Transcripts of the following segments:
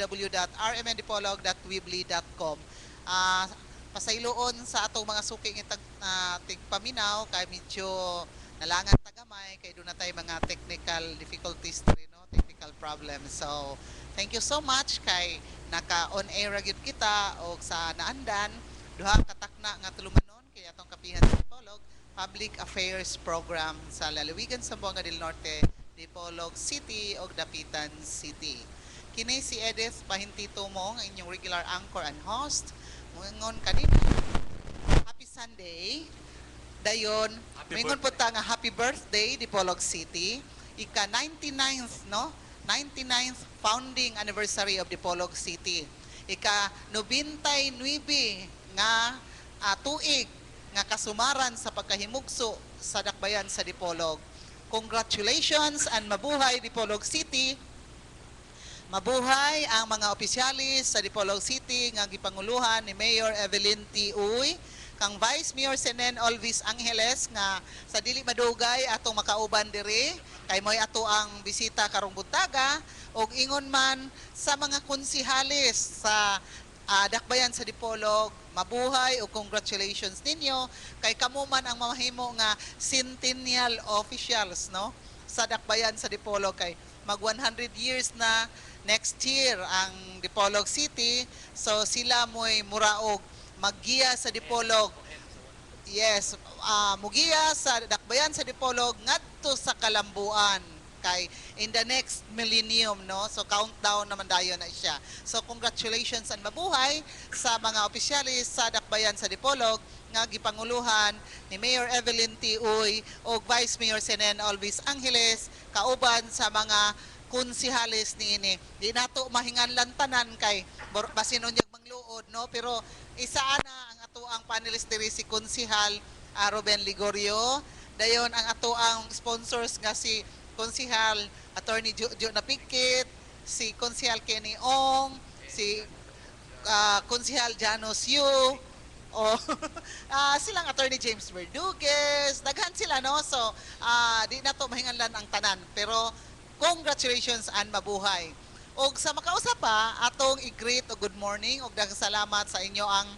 www.rmndipolog.weebly.com. Ah, pasayloon sa atong mga suking tigpaminaw kay medyo nalangan tagamay kay doon na tayo mga technical difficulties diri, no, technical problems. So thank you so much kay naka on air gyud kita og sa naandan duha ka takna nga tulumanon kay atong kapihan sa Dipolog Public Affairs Program sa Lalawigan, Zamboanga del Norte, Dipolog City ug Dapitan City. Kini si Edith Pahintito mo ang inyong regular anchor and host. Moingon kanina, happy Sunday. Dayon, moingon po ta nga happy birthday Dipolog City. Ika 99th, no? 99th founding anniversary of Dipolog City. Ika 99 nga tuig nga kasumaran sa pagkahimugso sa dakbayan sa Dipolog. Congratulations and mabuhay Dipolog City. Mabuhay ang mga opisyalis sa Dipolog City nga gipanguluhan ni Mayor Evelyn T. Uy, kang Vice Mayor Senen Olvis Angeles nga sa dili madugay atong makauban diri kay moy ato ang bisita karong buntaga og ingon man sa mga konsihalis sa dakbayan sa Dipolog, mabuhay o congratulations ninyo kay kamo man ang mamahimo nga centennial officials, no, sa dakbayan sa Dipolog kay mag 100 years na next year ang Dipolog City, so sila mo'y muraog maggiya sa Dipolog. Yes, mugiya sa dakbayan sa Dipolog ngadto sa kalambuan kay in the next millennium, no, so countdown naman dayon na siya. So congratulations and mabuhay sa mga opisyalis sa dakbayan sa Dipolog nga gipanguluhan ni Mayor Evelyn T. Uy o Vice Mayor Senen Olvis Angeles kauban sa mga konsihalis niini. Di nato mahinganlan tanan kay basin unyag mangluod, no, pero isa na ang ato ang panelist diri si Konsihal Ruben Ligorio, dayon ang ato ang sponsors nga si Konsihal Attorney Jo Napikit, si Konsihal Kenny Ong, si Konsihal Janos Yu, o silang Attorney James Verdugues, daghan sila, no, so di na to mahinganlan ang tanan, pero congratulations and mabuhay. Og sa makausap pa atong i-greet o good morning og daghang salamat sa inyo ang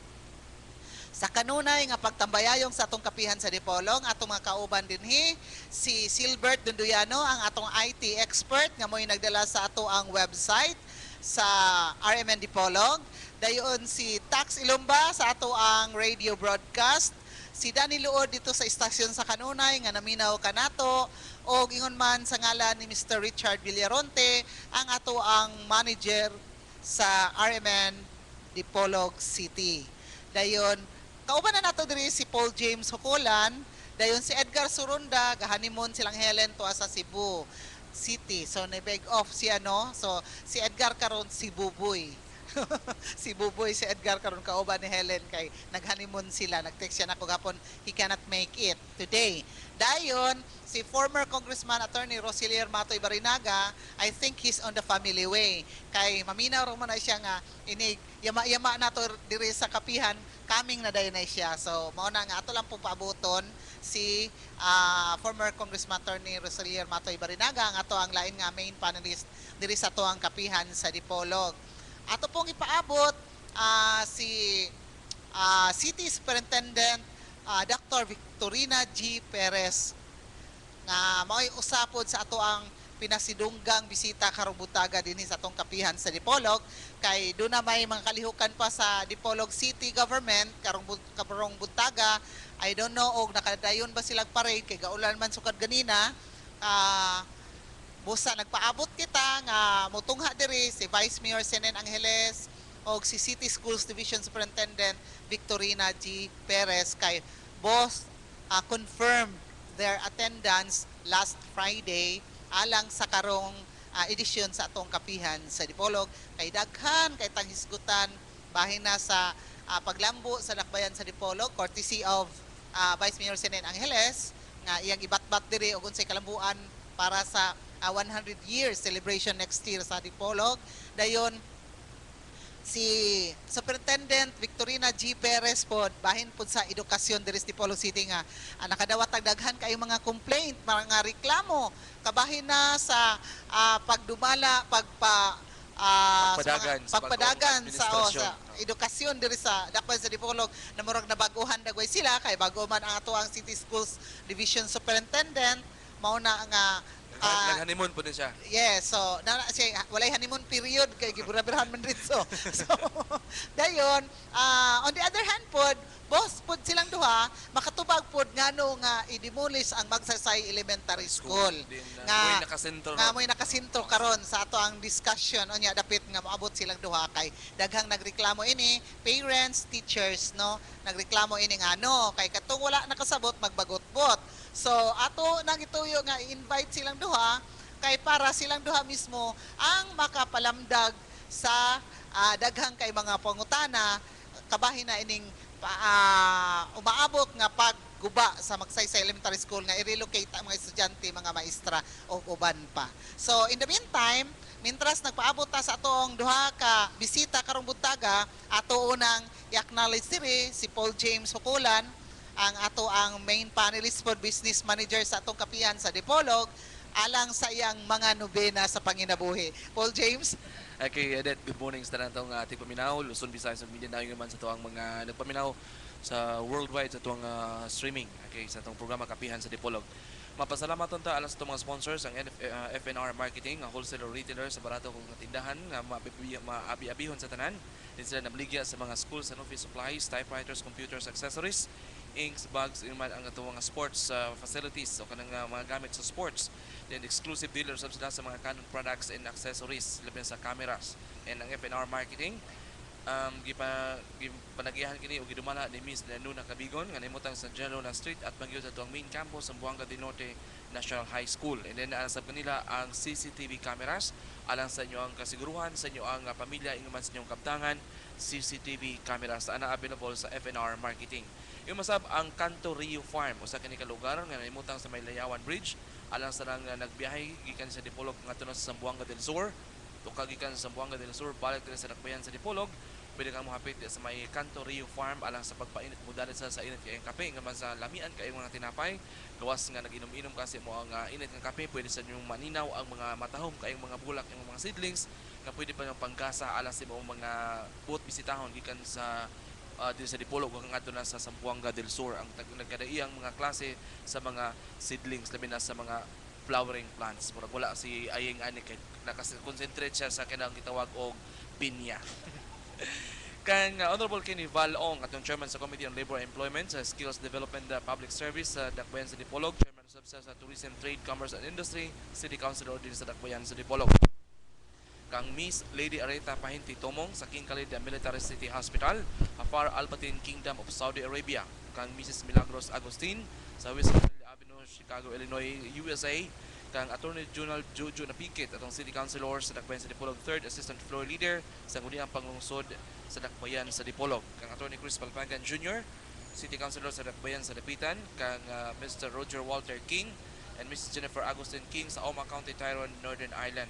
sa kanunay nga pagtambayayong sa atong kapihan sa Dipolog, atong mga kauban dinhi si Silbert Dunduyano, ang atong IT expert nga mo'y nagdala sa ato ang website sa RMN Dipolog. Dayon si Tax Ilumba sa ato ang radio broadcast, si Danny Luod dito sa istasyon sa kanunay nga naminaw kanato, o ingon man sa ngalan ni Mr. Richard Villaronte, ang ato ang manager sa RMN Dipolog City. Dayon kauban na nato diri si Paul James Hukulan, dayon si Edgar Surunda, gahanimon silang Helen tuwa sa Cebu City. So na-beg off siya, no. So si Edgar karon si Buboy. Si Buboy si Edgar karon kauban ni Helen kay naghanimon sila. Nag-text siya nako gapon he cannot make it today. Dayon si former Congressman Attorney Rosilier Matoy Barinaga, I think he's on the family way. Kay maminaw ra man na siya nga inig yama-yama nato diri sa kapihan, coming na dayon na siya. So mao na nga ato lang pong paaboton si former Congressman Attorney Rosilier Matoy Barinaga, ang ato ang lain nga main panelist diri sa ato ang kapihan sa Dipolog. Ato pong ipaabot si City Superintendent Dr. Victorina G. Perez nga mao'y usapod sa ato ang pinasidunggang bisita karong buntaga dinhi sa atong kapihan sa Dipolog, kay doon na may mga kalihukan pa sa Dipolog City Government karong buntaga. I don't know og nakadayon ba silang parade kay gaulan man sukad ganina. Busa nagpaabot kita nga motungha diri si Vice Mayor Senen Angeles o si City Schools Division Superintendent Victorina G. Perez kay both confirmed their attendance last Friday alang sa karong edisyon sa atong kapihan sa Dipolog, kay daghan kay tanghisgutan bahin na sa paglambo sa dakbayan sa Dipolog courtesy of Vice Mayor Senen Angeles nga iyang ibatbat diri og unsay kalambuan para sa 100 years celebration next year sa Dipolog. Dayon si Superintendent Victorina G. Perez po bahin po sa edukasyon diri sa Dipolog City nga nakadawat daghan kay mga complaint, mga reklamo kabahin na sa pagdumala Pagpadagan sa bagong pagpadagan administrasyon. sa edukasyon diri sa dakpan sa Dipolog na murag nabaguhan dagway sila kay bago man ang ato ang City Schools Division Superintendent mao na nga Nag-honeymoon po din siya. yes, so siya walay honeymoon period kay gibura-birahan man dito. So dayon on the other hand pod boss pod silang duha makatubag pod ngano nga i-demolish ang Magsaysay Elementary School Din, nga way nakasentro nga ron. mo'y nakasintro karon sa ato ang discussion unya dapit nga moabot silang duha kay daghang nagreklamo ini parents teachers no nagreklamo ini nga no kay katong wala nakasabot magbagot-bot so ato nang ituyo nga i-invite silang duha kay para silang duha mismo ang makapalamdag sa daghang kay mga pangutana kabahin na ining umaabot nga pagguba sa Magsaysay Elementary School nga i-relocate ang mga estudyante, mga maestra o uban pa. So in the meantime, mintras nagpaabot ta sa atong duha ka bisita karong buntaga, ato unang i-acknowledge diri si Paul James Hukulan, ang ato ang main panelist for business manager sa atong kapihan sa Dipolog, alang sa iyang mga nobena sa panginabuhi. Paul James, Okay, Edet, good morning sa tanang ating paminaw. Luzon, Visayas, ug Mindanao naman sa tuwang mga nagpaminaw sa worldwide sa tuwang streaming. Okay, sa itong programa Kapihan sa Dipolog. Mapasalamat ta alang sa itong mga sponsors, ang FNR Marketing, ang wholesaler retailer sa barato kong tindahan nga maabi-abihon sa tanan. Din sila nabligya sa mga schools and office supplies, typewriters, computers, accessories, inks, bags, inuman ang atong mga sports facilities o kanang mga gamit sa sports. Then exclusive dealers sila sa mga Canon products and accessories, labi na sa cameras. And ang FNR Marketing, gipanagihan kini o gidumala ni Miss Nuna Cabigon nga nimutang sa General Street at magyo sa tuwang main campus sa Buanga del Norte National High School. And then sa kanila ang CCTV cameras alang sa inyo ang kasiguruhan sa inyo ang pamilya ingon sa inyong kabtangan. CCTV cameras ana available sa FNR Marketing. Yung masab ang Canto Rio Farm usa kini ka lugar nga nimutang sa Maylayawan Bridge alang sa nang nagbiyahe gikan sa Dipolog ngadto sa Zamboanga del Sur. Tukag gikan sa Zamboanga del Sur balik sa dakbayan sa Dipolog. Pwede kang mohapit sa may Canto Rio Farm alang sa pagpainit mo dalit sa init kay ang kape nga man sa lamian kay mga tinapay gawas nga naginom-inom kasi mo ang init ng kape pwede sa inyong maninaw ang mga matahom kay mga bulak ang mga seedlings nga pwede pa ng panggasa alang sa mga buot bisitahon gikan sa dito sa Dipolog kung nga na sa Zamboanga del Sur ang nagkadaiyang mga klase sa mga seedlings labi na sa mga flowering plants murag wala si ayeng ani kay nakakonsentrate siya sa kanang gitawag og pinya. Kang Honorable Kenny Val Ong atong chairman sa Committee on Labor and Employment sa Skills Development Public Service sa Dakbayan sa Dipolog, chairman sa Tourism, Trade, Commerce and Industry, City Councilor din sa Dakbayan sa Dipolog. Kang Miss Lady Areta Pahinti Tomong sa King Khalid Military City Hospital, Afar Albatin Kingdom of Saudi Arabia. Kang Mrs. Milagros Agustin sa West Avenue, Chicago, Illinois, USA. Kang Attorney General Jojo Napikit atong City Councilor sa Dakbayan sa Dipolog, Third Assistant Floor Leader sa Guniang Panglungsod sa Dakbayan sa Dipolog. Kang Attorney Chris Palpangan Jr., City Councilor sa Dakbayan sa Dapitan. Kang Mr. Roger Walter King and Mrs. Jennifer Agustin King sa Oma County, Tyrone, Northern Ireland.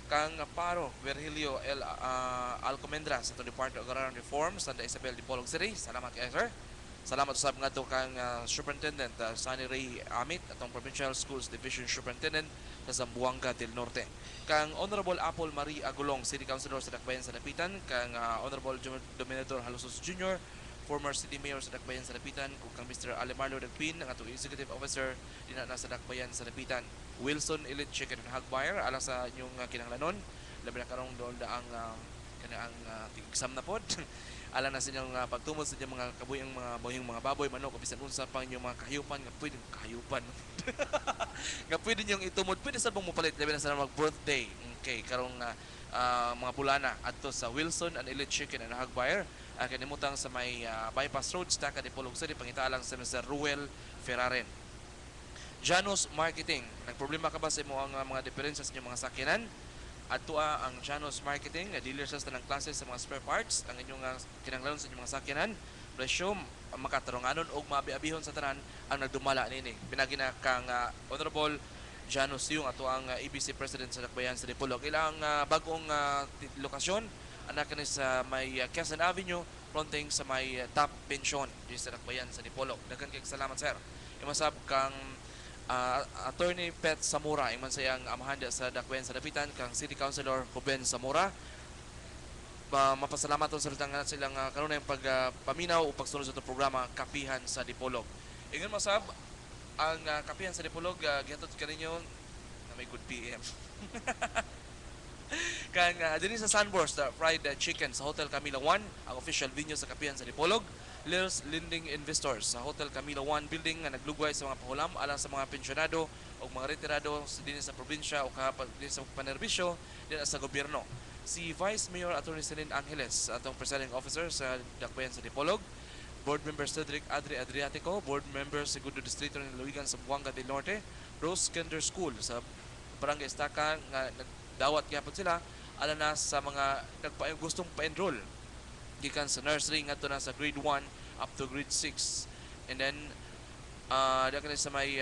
Kang Paro Virgilio L. Alcomendra sa Department of Agrarian Reform, Santa Isabel, Dipolog City. Salamat kay sir. Salamat usab nga to kang Superintendent Sunny Ray Amit atong Provincial Schools Division Superintendent sa Zamboanga del Norte. Kang Honorable Apple Marie Agulong, City Councilor sa Dakbayan sa Dapitan. Kang Honorable Dominador Halusos Jr., former City Mayor sa Dakbayan sa Dapitan. Kung kang Mr. Alemarlo Dagpin, ang atong Executive Officer din na sa Dakbayan sa Dapitan. Wilson Elite Chicken and Hogbuyer alang sa inyong kinahanglanon. Labi na karong doon ang kanaang exam na pod. Alang na sa inyong pagtumod sa inyong mga kabuyang mga boyong mga baboy manok o bisan unsa pang inyong mga kahiyupan nga pwedeng kahiyupan nga pwede niyong itumod pwede sa bang mupalit labi na sa mag birthday okay karong mga bulana adto sa Wilson and Elite Chicken and Hogbuyer kanimutang sa may bypass road sa Dipolog City pangita lang sa Mr. Ruel Ferraren. Janus Marketing, nagproblema ka ba sa imo ang mga diferensya sa inyong mga sakyanan? Adto ang Janus Marketing, dealer sa tanang klase sa mga spare parts, ang inyong kinahanglan sa inyong mga sakyanan, presyo makatarunganon og mabiabihon sa tanan ang nagdumala nini. Pinagina kang Honorable Janus yung ato ang EBC President sa Dakbayan sa Dipolog. Ilang bagong lokasyon anak ni sa may Quezon Avenue, fronting sa may Top Pension di sa Dakbayan sa Dipolog. Daghang kay salamat sir. Imasab kang Attorney Pet Zamora ingman sayang amahan sa dakbayan sa dapitan kang City Councilor Ruben Zamora. Mapasalamat sa nga silang kanunay pagpaminaw o pagsunod sa itong programa Kapihan sa Dipolog. Ingon masab ang Kapihan sa Dipolog gihatod kaninyo na may good PM. Kang dinhi sa Sunburst fried chicken sa Hotel Camila 1 ang official venue sa Kapihan sa Dipolog. Lils Lending Investors sa Hotel Camila 1 building nga naglugway sa mga pahulam alang sa mga pensyonado o mga retirado dinhi sa probinsya o dinhi sa panerbisyo dinhi sa gobyerno. Si Vice Mayor Attorney Celine Angeles, atong presiding officer sa Dakbayan sa Dipolog, Board Member Cedric Adriatico, Board Member Segundo Distrito ng Luigan sa Buanga del Norte, Rose Kinder School sa Barangay Estaca nga nagdawat gyapon sila ala na sa mga gustong pa-enroll gikan sa nursery ngadto na sa grade 1 up to grade 6. And then dakan sa may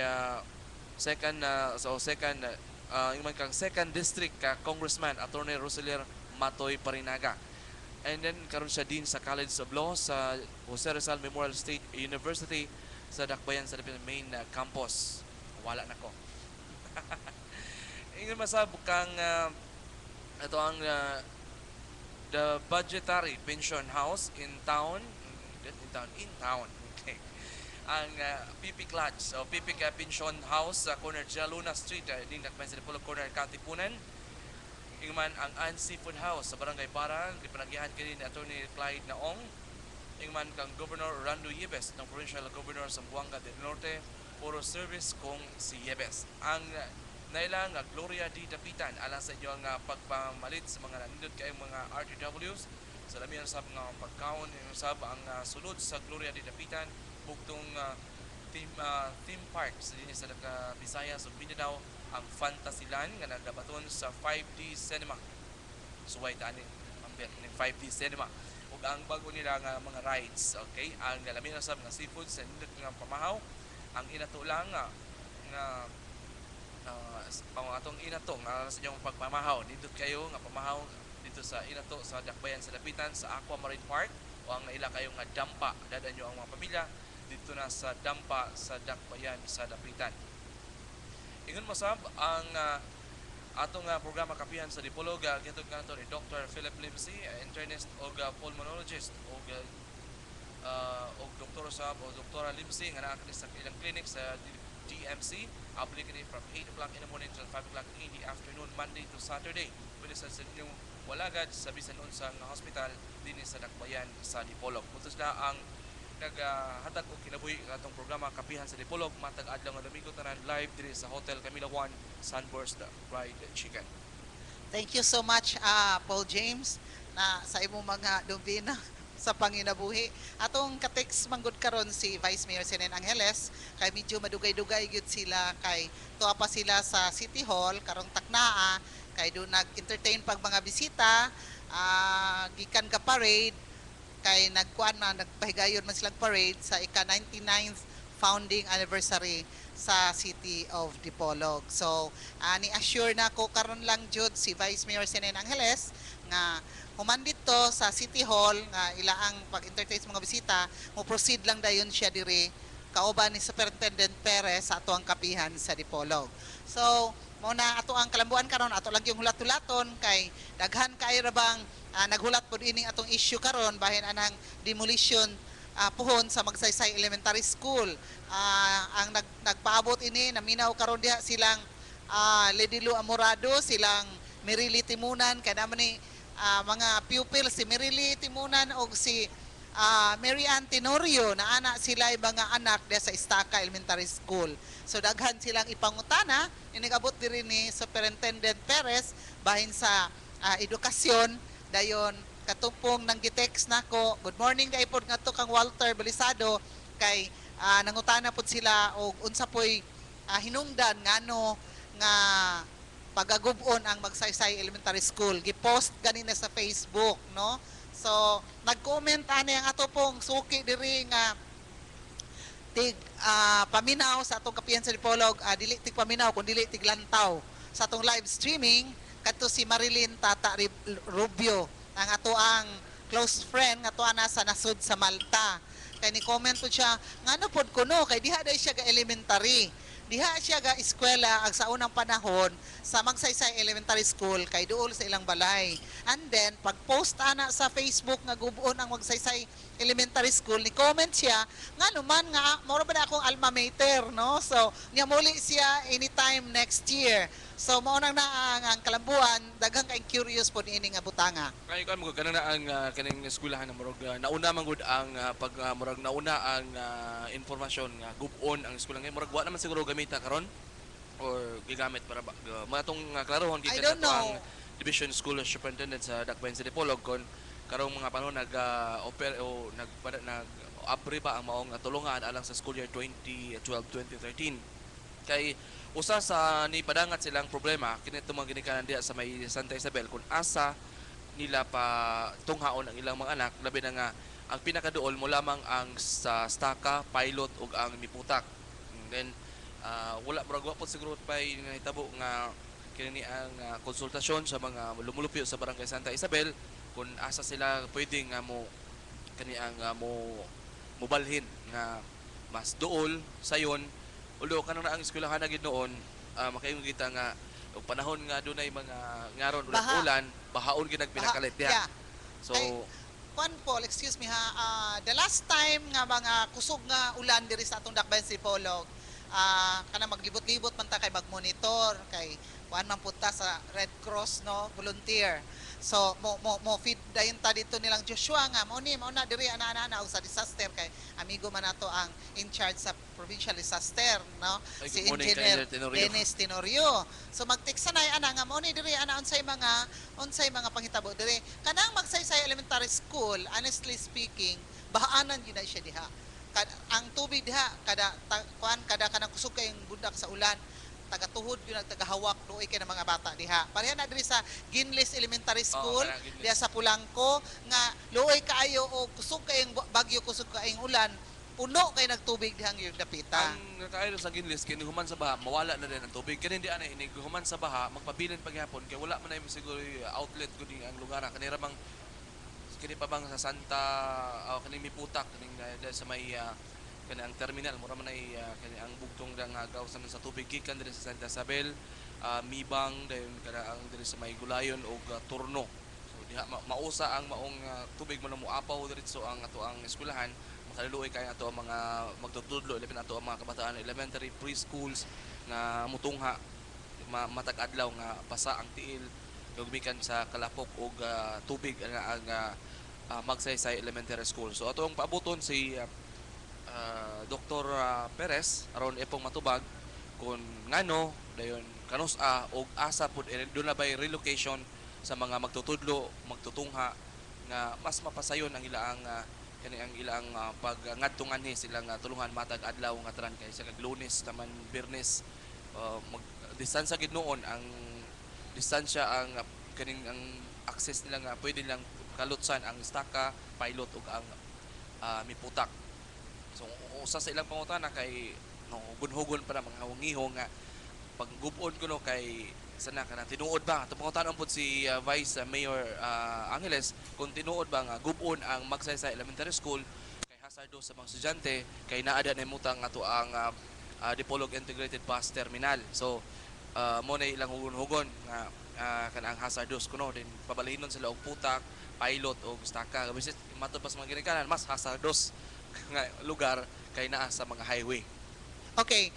yung kang second district Congressman Attorney Roselier Matoy Parinaga. And then karon siya din sa College of Law sa Jose Rizal Memorial State University sa Dakbayan sa main campus. Wala na ko. Ingin masab kang ito ang the budgetary pension house in town. Okay. Ang Pipik Lodge o Pipik Pension House sa corner Jaluna Street ding Dakbayan sa Dipolog corner Katipunan. Ingman ang Ann Seafood House sa Barangay Parang gipanagyahan kini ni Attorney Clyde Naong. Ingman kang Governor Orlando Yebes ng Provincial Governor sa Buanga del Norte puro service kung si Yebes. Ang nailang Gloria D. Dapitan alang sa inyo ang pagpamalit sa mga nanindot kayong mga RTWs sa lamihan sa mga pagkaon sab ang sulod sa Gloria D. Dapitan bugtong theme park sa dinis sa Visayas ug Mindanao ang Fantasyland nga nagabaton sa 5D Cinema. Suway tani ang bet ng 5D Cinema ug ang bago nila nga mga rides, okay? Ang lamihan sab nga seafood sa nindot nga pamahaw ang inato lang nga atong inato nga sa inyong pagpamahaw nindot kayo nga pamahaw dito sa inato sa Dakbayan sa Dapitan sa Aqua Marine Park o ang naila kayo nga dampa dadan nyo ang mga pamilya dito na sa dampa sa Dakbayan sa Dapitan. Ingon masab ang atong programa Kapihan sa Dipolog gitod kanto ni Dr. Philip Limsey, internist o pulmonologist o doktor sab o doktora Limsey nga naa sa ilang clinic sa DMC applicable from 8 o'clock in the morning till 5 o'clock in the afternoon Monday to Saturday. Pwede sa inyong walagad sa bisan unsang hospital dinhi sa Dakbayan sa Dipolog. Puntos na ang naghatag og kinabuhi atong programa Kapihan sa Dipolog matag adlaw nga Domingo tanan live diri sa Hotel Camila 1 Sunburst Fried Chicken. Thank you so much Paul James na sa imong mga dubina sa panginabuhi. Atong ka-text manggod karon si Vice Mayor Senen Angeles kay medyo madugay-dugay gyud sila kay tuwa pa sila sa City Hall karong taknaa kay do nag-entertain pag mga bisita gikan ka parade kay nagkuan na nagpahigayon man silang parade sa ika-99th founding anniversary sa City of Dipolog. So, ni-assure na ko karon lang jud si Vice Mayor Senen Angeles nga human dito sa City Hall nga ilaang pag-entertain sa mga bisita, mo proceed lang dayon siya diri kauban ni Superintendent Perez sa atoang Kapihan sa Dipolog. So, mo na ato ang kalambuan karon ato lang yung hulat-hulaton kay daghan kay ra bang naghulat pod ining atong issue karon bahin anang demolition puhon sa Magsaysay Elementary School. Ang nagpaabot ini naminaw karon diha silang Ledilo Amorado, silang Merili Timunan kay naman ni mga pupils si Merili Timunan o si Mary Ann Tenorio na anak sila mga anak diha sa Estaca Elementary School. So daghan silang ipangutana inigabot diri ni Superintendent Perez bahin sa edukasyon dayon katupong nang gitext nako good morning daipod ngadto kang Walter Balisado kay nangutana pud sila og unsa poy hinungdan ngano nga pagagubon ang Magsaysay Elementary School gipost ganina sa Facebook no. So nag-comment ani ang ato pong suki diri nga tig paminaw sa atong Kapihan sa Dipolog dili tig paminaw kun dili tig lantaw sa atong live streaming kadto si Marilyn Tata Rubio ang ato ang close friend nga tuwa na sa nasud sa Malta kay ni comment po siya ngano pod kuno kay diha day siya ga elementary diha siya ga eskwela ag sa unang panahon sa Magsaysay Elementary School kay duol sa ilang balay. And then pag post ana sa Facebook nga gubon ang Magsaysay Elementary School, ni comment siya nga naman nga mao ba na akong alma mater, no? So niya muli siya anytime next year. So mao nang ang Kalambuan daghang kay curious pod ini nga butanga. Kaya ikaw mo ganun na ang kaning eskwelahan na murag nauna man gud ang pag murag nauna ang informasyon nga gubon ang eskwela ngayon murag wa naman siguro gamita karon or gigamit para ba matong klarohon I gikan don't nato know. ang Division School Superintendent sa Dakbayan City Polog kon karong mga panahon nag oper o nag abri ba ang maong tulungan alang sa school year 2012-2013 kay usa sa ni padangat silang problema kini mga ginikanan diha sa may Santa Isabel kung asa nila pa tunghaon ang ilang mga anak labi na nga ang pinakaduol mo lamang ang sa staka, pilot ug ang miputak. And then wala murag wa pod siguro pa nahitabo nga kini ang konsultasyon sa mga lumulupyo sa Barangay Santa Isabel kung asa sila pwedeng nga mo kani ang mobalhin nga mas duol sayon ulo kanang ang eskwelahan na gid noon makayong kita nga og panahon nga dunay mga ngaron Baha. ulan bahaon gid pinakalit diha. Yeah. So Ay, Juan Paul, excuse me ha, the last time nga mga kusog nga ulan diri sa atong Dakbayan City Polog, kana maglibot-libot man ta kay magmonitor kay kuan man punta sa Red Cross, no, volunteer. So mo feed dayon ta dito nilang Joshua nga mao na diri ana og sa disaster kay amigo man nato ang in charge sa provincial disaster, no, Ay, si good morning, Engineer Engineer Tenorio. Dennis Tenorio. So magtiksanay ana nga mao ni diri ana unsay mga panghitabo diri kanang Magsaysay Elementary School, honestly speaking bahaanan gyud na siya diha. Ang tubig diha kada kanang kusog kayong bundak sa ulan tagatuhod yun ang tagahawak doy kay ng mga bata diha. Pareha na diri sa Ginles Elementary School, kana, Ginles. diha sa Pulangko nga luoy kaayo o kusog kayong bagyo kusog kayong ulan, puno kay nagtubig dihang yung dapita. ang nakaayos sa Ginlis kini human sa baha mawala na din ang tubig kani di anay ini human sa baha magpabilin paghapon kay wala man ay siguro outlet gud ang lugar kani ramang kini pa bang sa Santa kani miputak kani sa may kani ang terminal mura man ay kani ang bugtong dang agaw sa tubig gikan diri sa Santa Isabel Mibang dayon kada ang diri sa may Gulayon og Turno so diha mausa ang maong tubig mo na moapaw diretso ang ato ang eskwelahan makaluoy kay ato ang mga magtutudlo ilapin ato ang mga kabataan elementary preschools nga mutungha matag adlaw nga basa ang tiil gugmikan sa kalapok og tubig ang Magsaysay Elementary School so ato ang paaboton si Dr. Perez aron ipong matubag kung ngano dayon kanus-a og asa pud doon na bay relocation sa mga magtutudlo magtutungha nga mas mapasayon ang ilaang kani ang ilang pagngadtungan ni silang tulungan matag adlaw nga tanan kay sa kag Lunes taman Biyernes mag distansya gid noon ang distansya ang kaning ang access nila nga pwede lang kalutsan ang staka pilot ug ang miputak. So usa sa ilang pangutana kay no gunhugon pa na mga hungihong nga paggubon ko no kay sana kana tinuod ba ato pangutanon pod si Vice Mayor Angeles kung tinuod ba nga gubon ang Magsaysay Elementary School kay hazardo sa mga estudyante kay naada na imutang ato ang Dipolog Integrated Bus Terminal. So mo na ilang hugon-hugon nga kanang hazardous kuno din pabalinon sila og putak, pilot og staka. Bisit matod pa sa mga ginikanan mas hazardous nga lugar kay naa sa mga highway. Okay,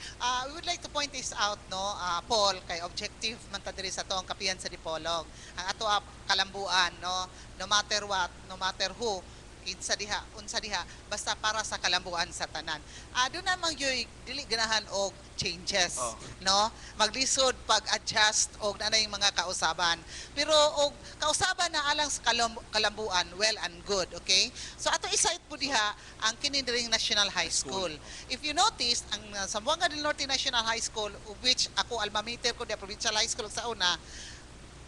we would like to point this out, no, Paul, kay objective man ta diri sa to ang kapihan sa Dipolog. Ang ato kalambuan, no, no matter what, no matter who, kinsa diha, unsa diha, basta para sa kalambuan sa tanan. Doon namang yoy dili ganahan og changes, Oh. no? Maglisod pag-adjust og nanay mga kausaban. Pero og kausaban na alang sa kalambuan, well and good, okay? So ato isite po diha ang kinidiring National High School. If you notice, ang Zamboanga del Norte National High School, of which ako alma mater ko di Provincial High School sa una,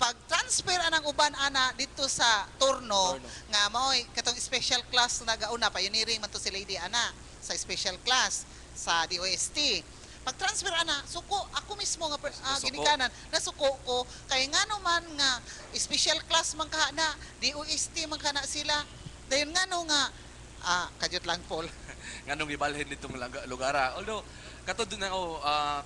pag-transfer anang uban ana dito sa Turno, nga mao'y katong special class na gauna, pioneering man to si Lady Ana sa special class sa DOST. Pag-transfer ana, suko, ako mismo nga Nasuko. ginikanan, nasuko ko, kay nga naman nga special class man ka na, DOST man ka na sila, dayon nga no nga, Kajut lang Paul. nganong gibalhin nitong lugara. Although katod na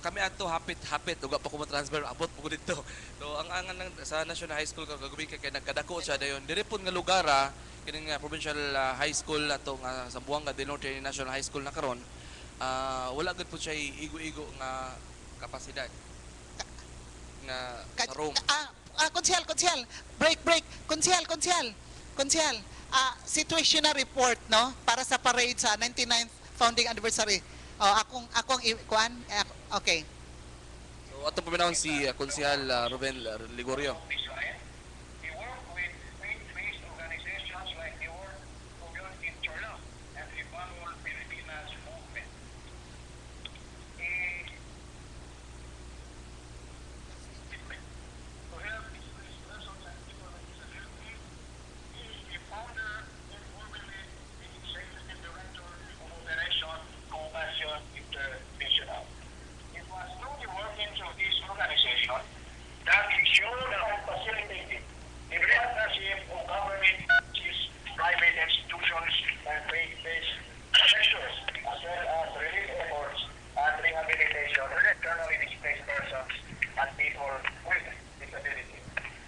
kami ato hapit uga pa ko transfer abot po ko dito. So ang angan sa National High School kagabi kay nagkadako siya dayon diri pud nga lugara kining provincial high school ato nga Zamboanga del Norte National High School na karon. Wala gud po siya igo-igo nga kapasidad nga sa room. Konsyal. Break. Konsyal. Situational report, no? Para sa parade sa 99th founding anniversary. Akong ikuan. Okay. So ato paminawon si Konsehal Ruben Ligorio. He worked with faith-based organizations like the World Movement in Chorla and the Banwal Pilipinas Movement. To help displaced persons and people with disability, he is the founder and formerly the executive director of Operation Compassion International. It was through the workings of this organization that he showed and facilitated the partnership of government agencies, private institutions, and faith-based sectors, as well as relief efforts and rehabilitation of internally displaced persons and people with disability.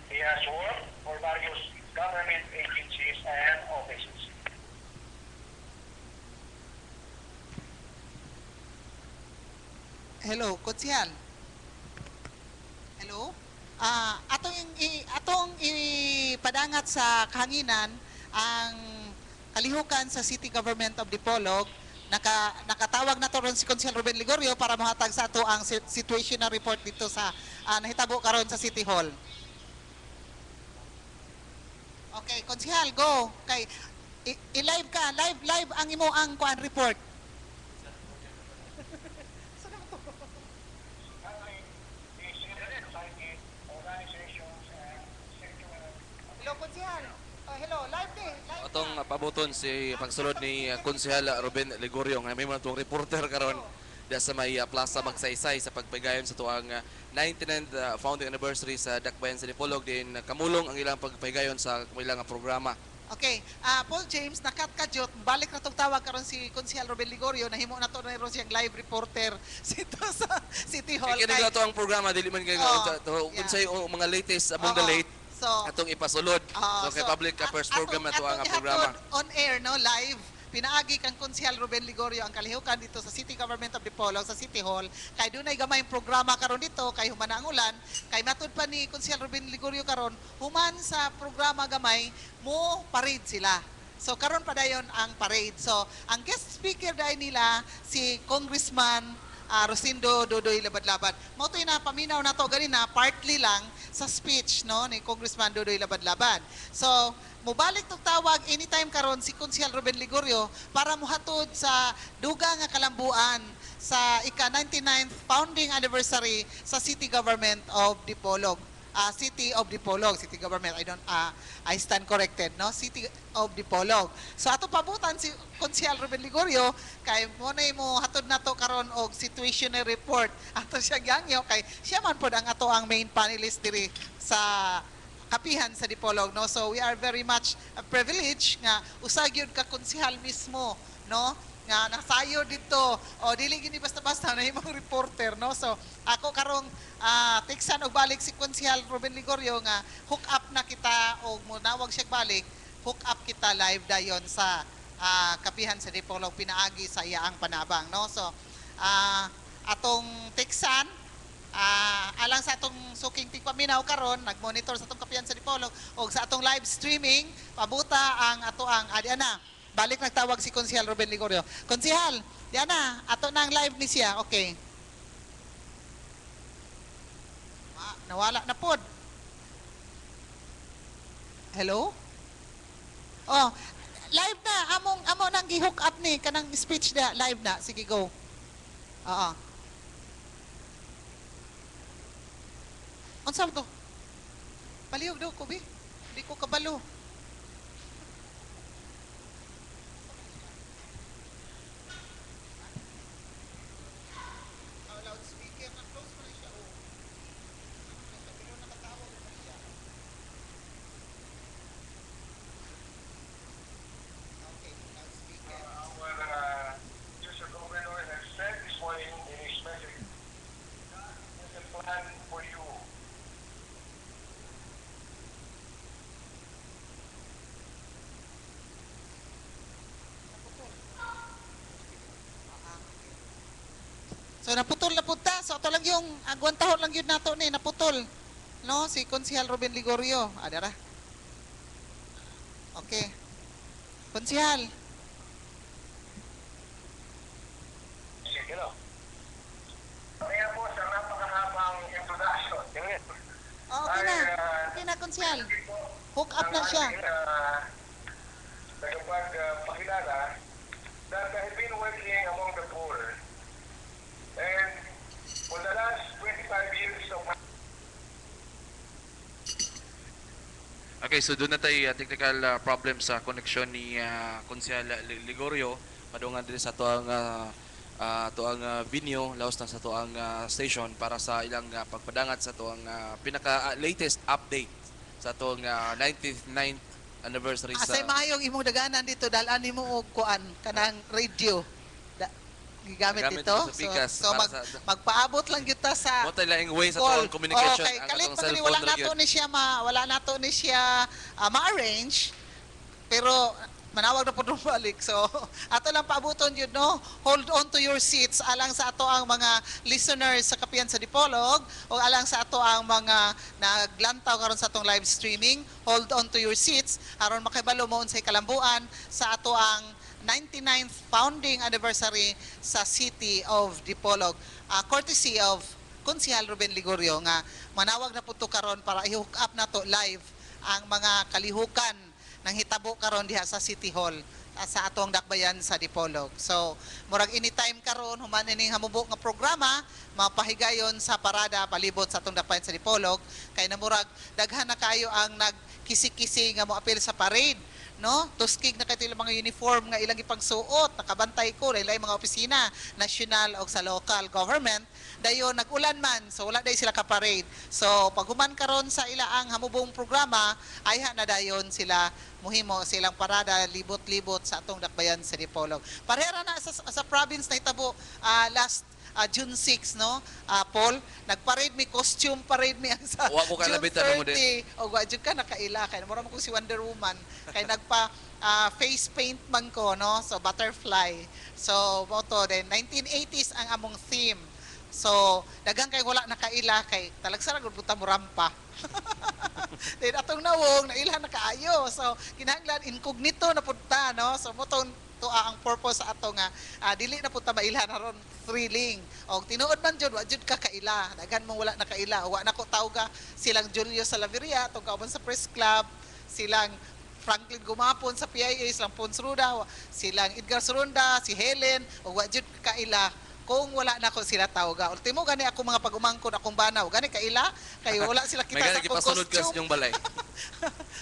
He has worked for various government agencies and offices. Hello, Konsyal. Hello? Atong ipadangat sa kahanginan ang kalihukan sa City Government of Dipolog. Nakatawag na to ron si Konsyal Ruben Ligorio para mahatag sa ato ang situational report dito sa nahitabo karon sa City Hall. Okay, Konsyal, go. Kay i-live ka, live ang imo ang kuan report. Hello, Konsyal. Hello, live ni. Live Atong pabuton si pagsulod ni Konsehal Ruben Ligorio nga may mga tuwang reporter karon diya sa may Plaza Magsaysay sa pagpagayon sa tuang 99th founding anniversary sa Dakbayan sa Dipolog din kamulong ang ilang pagpagayon sa ilang programa. Okay, Paul James, nakat ka jot, balik na tong tawag karon si Konsyal Ruben Ligorio, nahimo na to na ron siyang live reporter dito sa City Hall. Kaya na to ang programa dili man kay unsay mga latest among the late So, atong ipasulod. So kay public affairs program na to ang programa. On air, no, live. Pinaagi kang Konsyal Ruben Ligorio ang kalihukan dito sa City Government of Dipolog sa City Hall. Kay dunay gamay programa karon dito kay human ang ulan, kay matud pa ni Konsyal Ruben Ligorio karon, human sa programa gamay mo parade sila. So karon pa dayon ang parade. So ang guest speaker dai nila si Congressman Rosindo Dodoy Labad-Labad. Mo to'y napaminaw na to ganina partly lang sa speech no ni Congressman Dodoy Labad-Labad. So mubalik tong tawag anytime karon si Konsyal Ruben Ligorio para muhatod sa duga nga kalambuan sa ika-99th founding anniversary sa City Government of Dipolog. City of Dipolog, City Government, I stand corrected, no? City of Dipolog. So ato pabutan si Konsyal Ruben Ligorio kay mo na mo hatod nato karon og situational report. Ato siya gangyo kay siya man pod ang ato ang main panelist diri sa kapihan sa Dipolog, no? So we are very much privileged nga usag yun ka konsehal mismo, no? Nga nasayo dito o dili gini basta-basta na imong reporter, no? So ako karong tiksan og balik si Konsyal Ruben Ligorio nga hook up na kita og monawag siya balik, hook up kita live dayon sa kapihan sa Dipolog pinaagi sa iyaang panabang, no? So atong tiksan alang sa atong suking tigpaminaw karon nagmonitor sa atong kapihan sa Dipolog og sa atong live streaming pabuta ang ato ang adiana balik nagtawag si Konsyal Ruben Ligorio. Konsyal, diana ato na ang live ni siya. Okay. Nawala na pod. Hello? Oh, live na amo nang gi-hook up ni kanang speech na live na. Sige go. Oo. Unsa to? Palihog daw ko bi. Di ko kabalo. Loudspeaker na close mo na siya. Oh. Pero nakatawag pa siya. Okay, loudspeaker. So naputol na punta. So ato lang yung agwan tahon lang yun nato ni naputol. No, si Konsehal Ruben Ligorio. Adara. Okay. Konsehal. Sige, no? Kaya po sa napakahabang introduction. Oh, okay na. Okay na, Konsehal. Hook up na siya. Nagpagpakilala that I have been working among the poor. And for the last 25 years of my Okay, so doon na tayo technical problem sa connection ni Konsehal Ligorio padungan din sa tuang venue laos na sa tuang station para sa ilang pagpadangat sa tuang pinaka latest update sa tuang 99th anniversary Asay maayong imong daganan dito dalan nimo og kuan kanang radio. Gigamit Gamit dito. ito sa Pikas So, para sa- magpaabot lang gyud ta sa mo tayo lang way sa call. tuang communication Okay, ang kalit atong pa gani cellphone wala nato ni siya ma-arrange pero manawag na po nung balik. So, ato lang paabuton yun, no? Hold on to your seats alang sa ato ang mga listeners sa Kapihan sa Dipolog o alang sa ato ang mga naglantaw karon sa atong live streaming. Hold on to your seats aron makibalo mo unsay kalambuan sa ato ang 99th founding anniversary sa City of Dipolog. Courtesy of Konsehal Ruben Ligorio nga manawag na po to karon para i-hook up na to live ang mga kalihukan ng hitabo karon diha sa City Hall sa atong dakbayan sa Dipolog. So, murag anytime karon human ining hamubo nga programa mapahigayon sa parada palibot sa atong dakbayan sa Dipolog kay namurag daghan na kayo ang nagkisi-kisi nga moapil sa parade, no? Tuskig na kayo mga uniform nga ilang ipagsuot, nakabantay ko laylay mga opisina national o sa local government dayon nagulan man so wala day sila ka parade. So pag human karon sa ilaang hamubong programa ayha na dayon sila muhimo silang parada libot-libot sa atong dakbayan sa Dipolog. Parehara na sa province na hitabo last June 6, no? Paul, nagparade mi costume parade mi ang sa Wa ko June kalabitan mo 30. O wa jud ka nakaila kay mura mo ko si Wonder Woman kay nagpa face paint man ko, no? So butterfly. So moto then 1980s ang among theme. So daghang kay wala nakaila kay talagsara gud buta mo rampa. Then atong nawong nailhan na kaayo. So kinahanglan incognito na punta, no? So motong tuwa ang purpose sa ato nga dili na punta mailhan aron thrilling. Og tinuod man jud wa jud ka kaila. Daghan mong wala nakaila. Wa na ko tawga silang Julio Salaveria tong kauban sa Press Club, silang Franklin Gumapon sa PIA, silang Pons Ruda, silang Edgar Surunda, si Helen, o wa jud kaila kung wala na ko sila tawga. Ultimo gani ako mga pag-umangkon akong banaw, gani kaila kay wala sila May kita gani sa akong gipasunod ka sa costume. inyong balay.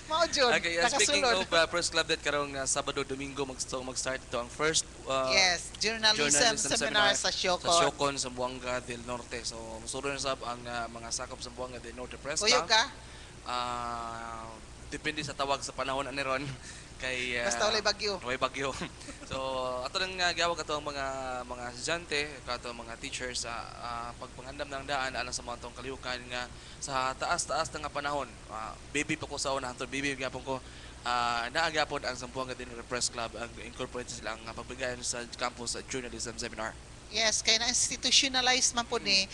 Mao jud. Okay, speaking nakasulod. of Press Club that karong Sabado Domingo mag-start ito ang first Yes, journalism seminar sa Siocon. sa Siocon sa Buanga del Norte. So musulo na sab ang mga sakop sa Buanga del Norte Press Kuyog Club. ka? Depende sa tawag sa panahon ani ron kay Basta walay bagyo. Way bagyo. So ato nang giawag ato ang mga estudyante, ato ang mga teachers sa pagpangandam ng daan alang sa mga tong kalihukan nga sa taas-taas nga panahon. Baby pa ko sa una hantod baby gyapon ko naagapon ang Zamboanga din Press Club ang incorporate sila ang pagbigayan sa campus journalism seminar. Yes, kay na-institutionalize man po ni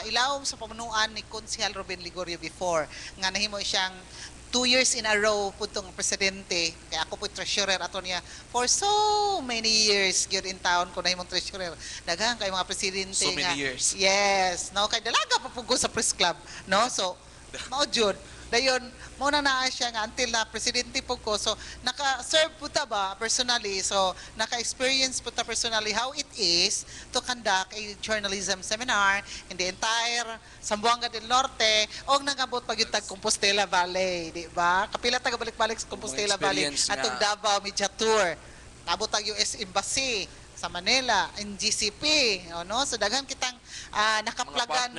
ilawom sa pamunuan ni Konsehal Ruben Ligorio before nga nahimo siyang 2 years in a row putong presidente kaya ako po treasurer ato niya for so many years gyud in town ko nahimong treasurer daghang kay mga presidente So many nga years. yes no kay dalaga pa pugod sa press club no so mao jud dayon mo na naa siya nga until na presidente po ko so naka-serve po ta ba personally so naka-experience po ta personally how it is to conduct a journalism seminar in the entire Zamboanga del Norte o nangabot pag yung Compostela Valley di ba kapila taga balik-balik sa Compostela Valley experience atong nga. Davao Media Tour nabot ang US Embassy sa Manila, in GCP, no? So daghan kitang nakaplagan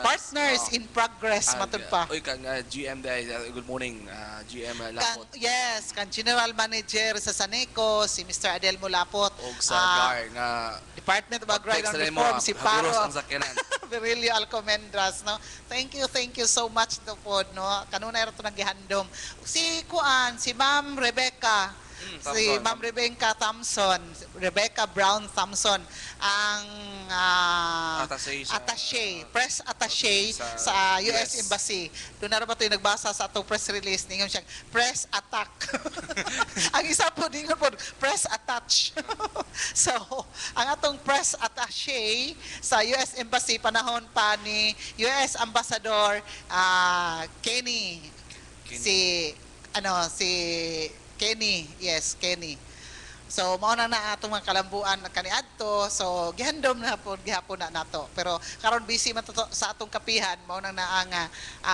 partners in progress matud pa. Oy kang GM day good morning GM Kang, Lapot yes, kang General Manager sa Saneco, si Mr. Adelmo Lapot. og sa GAR nga Department of Agrarian pag-text na mo, Reform, si Paro. haburos ang sakyanan. Virilio Alcomendras, no? Thank you so much to pod, no? Kanuna ito nang gihandom. Si Kuan, si Ma'am Rebecca Si Thompson. Ma'am Rebecca Brown Thompson, ang Attaché press attaché sa sa US US. Embassy. Doon na rin ba ito yung nagbasa sa atong press release, ningon siya, press attack. Ang isa po, ningon po, press attach. So, ang atong press attaché sa US Embassy, panahon pa ni US Ambassador Kenny. Kenny. Si Kenny, yes, Kenny. So mao na atong mga kalambuan kaniadto. So gihandom na po gihapon na nato. Pero karon busy man to sa atong kapihan, mao na ang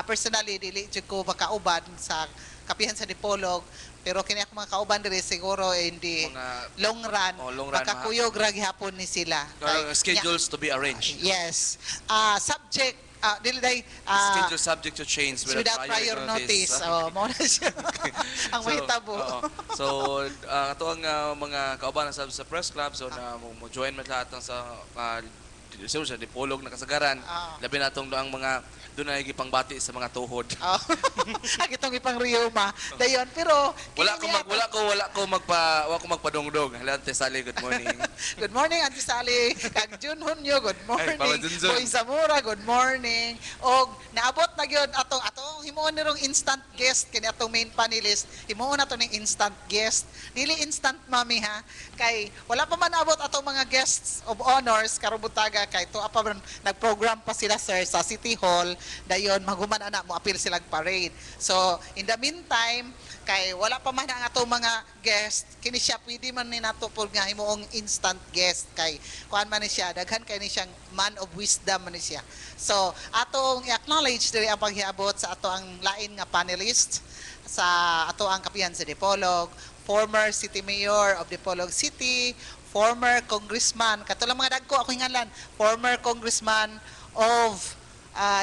personally dili jud ko makauban sa kapihan sa Dipolog. Pero kini ako mga kauban diri siguro hindi Mga long run, long run, makakuyog ra gihapon ni sila. schedules to be arranged. Yes. Subject dili day Schedule subject to change without prior notice. Oh, mao na siya. Ang mahitabo. Oo. So, ato ang mga kauban sa press club, so na mo join man lahat ng sa sa Dipolog na kasagaran. Labi na itong ang mga doon na gipangbati sa mga tuhod. Oh. Ang itong ipang Rioma. Dayon, pero Wala ko magpadongdong. Hala, Ate Sally, good morning. Good morning, Auntie Sally. Kag Jun Hunyo, good morning. Papa Junjun. Boy Zamora, good morning. Og naabot na gyud atong himuon nirong instant guest kini atong main panelist. Himuon nato ning instant guest. Dili instant mami ha. Kay wala pa man abot atong mga guests of honors karong butaga kay to pa man nag-program pa sila sir sa City Hall. Dayon maguman ana mo appeal silang parade. So in the meantime kay wala pa man ang atong mga guest kini siya pwede man ni nato pud nga himuong instant guest kay kuan man ni siya daghan kay ni siyang man of wisdom man ni siya. So atong i-acknowledge diri ang paghiabot sa ato ang lain nga panelist sa ato ang kapihan sa Dipolog, former City Mayor of Dipolog City, former congressman, katulang mga dagko ako hinganlan, former congressman of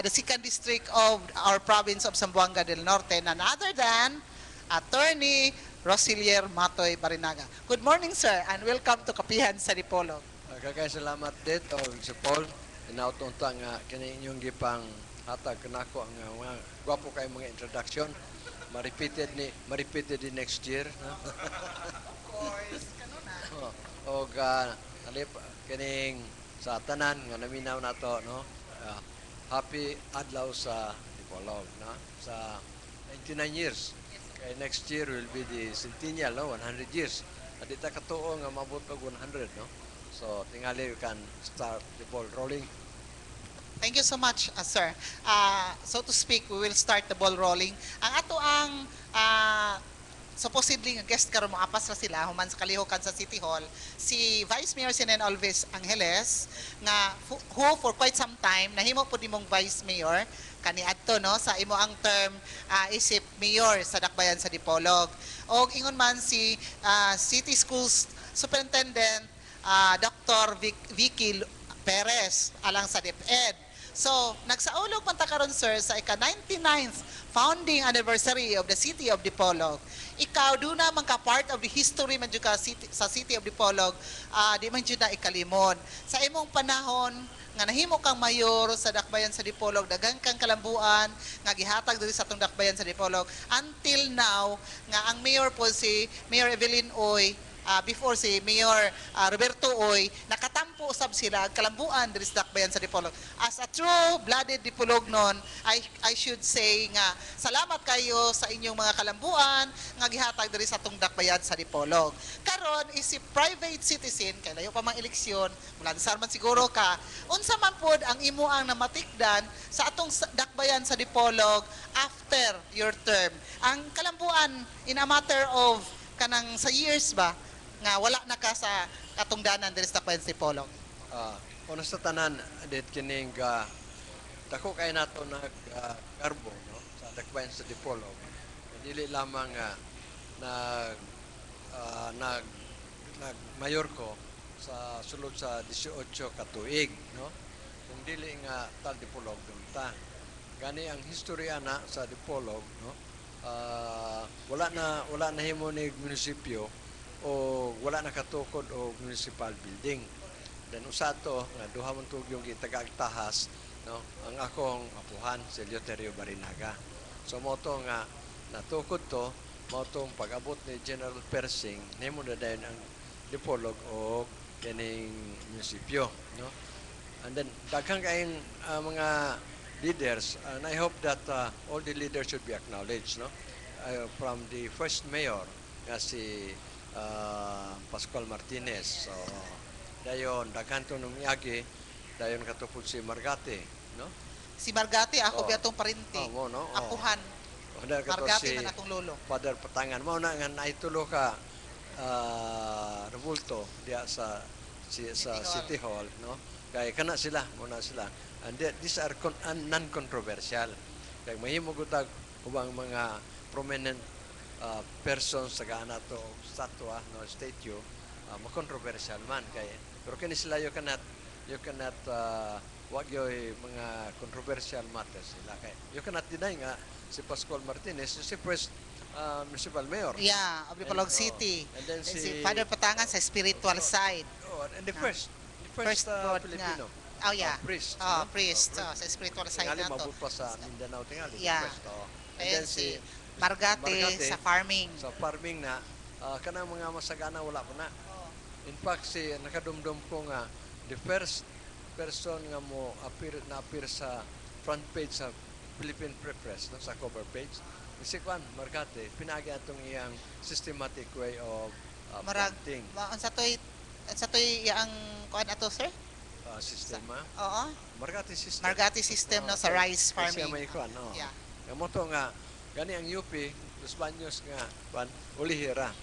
the 2nd District of our province of Zamboanga del Norte, none other than Attorney Rosilier Matoy Barinaga. Good morning, sir, and welcome to Kapihan sa Dipolog. Kagay salamat dit o si Paul. Inautunta nga kini inyong gipang hatag kanako ang mga gwapo kay mga introduction. Ma-repeated ni next year. No? Of course, kanuna. O alip kining sa tanan nga naminaw nato no. Happy adlaw sa Dipolog no sa 99 years. Kay next year will be the centennial no 100 years. Adita katuo nga mabot og 100 no. So tingali you can start the ball rolling. Thank you so much, sir. So to speak, we will start the ball rolling. Ang ato ang supposedly nga guest karon mo apas ra sila human sa kalihukan sa City Hall si Vice Mayor Senen Alves Angeles nga who for quite some time nahimo pud nimong Vice Mayor kaniadto no sa imo ang term isip mayor sa Dakbayan sa Dipolog og ingon man si City Schools Superintendent Dr. Vicky Perez alang sa DepEd. So, nagsaulog man ta karon sir sa ika-99th founding anniversary of the City of Dipolog. Ikaw do na man ka part of the history man jud ka sa City of Dipolog, di man jud na ikalimon. Sa imong panahon nga nahimo kang mayor sa Dakbayan sa Dipolog, daghang kang kalambuan nga gihatag diri sa atong Dakbayan sa Dipolog until now nga ang mayor po si Mayor Evelyn Oy before si Mayor Roberto Oy, nakatampo usab sila kalambuan diri sa Dakbayan sa Dipolog. As a true-blooded Dipolognon, I should say nga salamat kayo sa inyong mga kalambuan nga gihatag diri sa atong Dakbayan sa Dipolog. Karon is si private citizen kay layo pa mang eleksyon, mula man siguro ka. Unsa man pod ang imo ang namatikdan sa atong Dakbayan sa Dipolog after your term? Ang kalambuan in a matter of kanang sa years ba nga wala na ka sa katungdanan diri sa Dakbayan sa Dipolog. Una sa tanan dit kining dako kay nato nag karbo no sa Dakbayan sa Dipolog. Dili lamang nag mayor ko sa sulod sa 18 ka tuig no. Kung dili nga tal Dipolog dunta. Gani ang historya na sa Dipolog no. Wala na himo ni munisipyo o wala na katukod o municipal building. Dan usa to nga duha man tugyong gitagagtahas no ang akong apuhan si Eleuterio Barinaga. So mo to nga natukod to mao tong pag-abot ni General Persing nimo na dayon ang Dipolog o kining munisipyo, no? And then daghang kayong mga leaders, and I hope that all the leaders should be acknowledged, no? From the first mayor nga si Pascual Martinez. So dayon daghan to nung miagi, dayon katupod si Margate, no? Si Margati, ako Oh. biatong parinti. Mo, no? Akuhan. O dahil kato Margati si man atong lolo. Father Patangan mao na nga naitulo ka revolto diya sa City Hall, no? Kay kana sila, muna sila. And these are non-controversial. Kay mahimo gutag ubang mga prominent persons sa gaana to statwa, no, statue, ma-controversial man kay pero kini sila you cannot wag yoy mga controversial matters sila kay you cannot deny nga si Pascual Martinez si first municipal mayor. Yeah, of Dipolog City. And then Si Father Patangan sa spiritual side. and the first First God Filipino nga. Oh, yeah. priest. Oh, no? priest. Oh, Oh, sa spiritual side tingali na to. mabot pa sa Mindanao tingali. Yeah. First, oh. And And then si Margate sa farming. sa farming na kanang mga masagana wala pa na. In fact si nakadumdum ko nga the first person nga mo appear sa front page sa Philippine Press, no, sa cover page. Si Juan Margate pinagi atong iyang systematic way of Marag, planting sa to'y ang kuan ato, sir? sistema. Oo. Margate system. Margate system, no, sa rice Kasi farming. may kuan, no. Yeah. Ang moto nga gani ang UP, Los Baños nga kuan ulihira.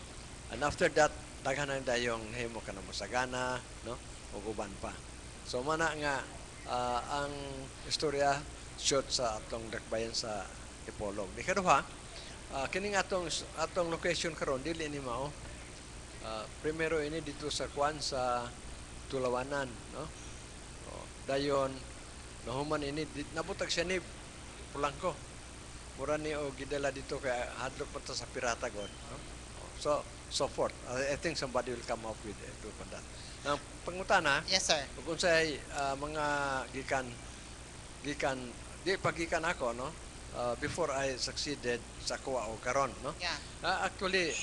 And after that daghan ang dayong himo kana mosagana, no? Ug uban pa. So mana nga ang istorya shot sa atong dakbayan sa Dipolog. Di kaduha, kining atong location karon dili ni mao. Primero ini dito sa kuan sa Tulawanan, no? Dayon nahuman ini nabutag siya ni Pulangko. Mura ni o gidala dito kay hadlok pa to sa pirata god, no? So forth. I think somebody will come up with it on that. Ang pangutana, Yes, sir. kung unsay mga gikan di pagikan ako, no? Before I succeeded sa kuha o karon, no? Yeah. Actually,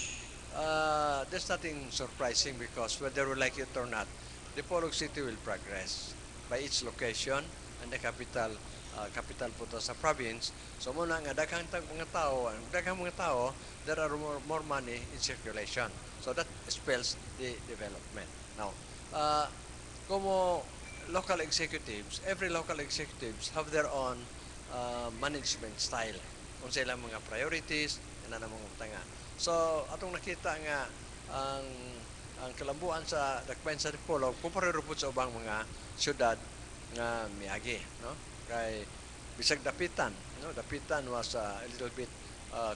there's nothing surprising because whether we like it or not, Dipolog City will progress by its location and the capital po to sa province. So muna nga daghang mga tao, there are more money in circulation. So that spells the development. Now, como local executives, every local executives have their own management style. Kung sila mga priorities, yan na mga tanga. So, atong nakita nga ang kalambuan sa dakbayan sa Dipolog, kumpara po sa ubang mga syudad nga miagi, no? Kay bisag dapitan, no? Dapitan was a little bit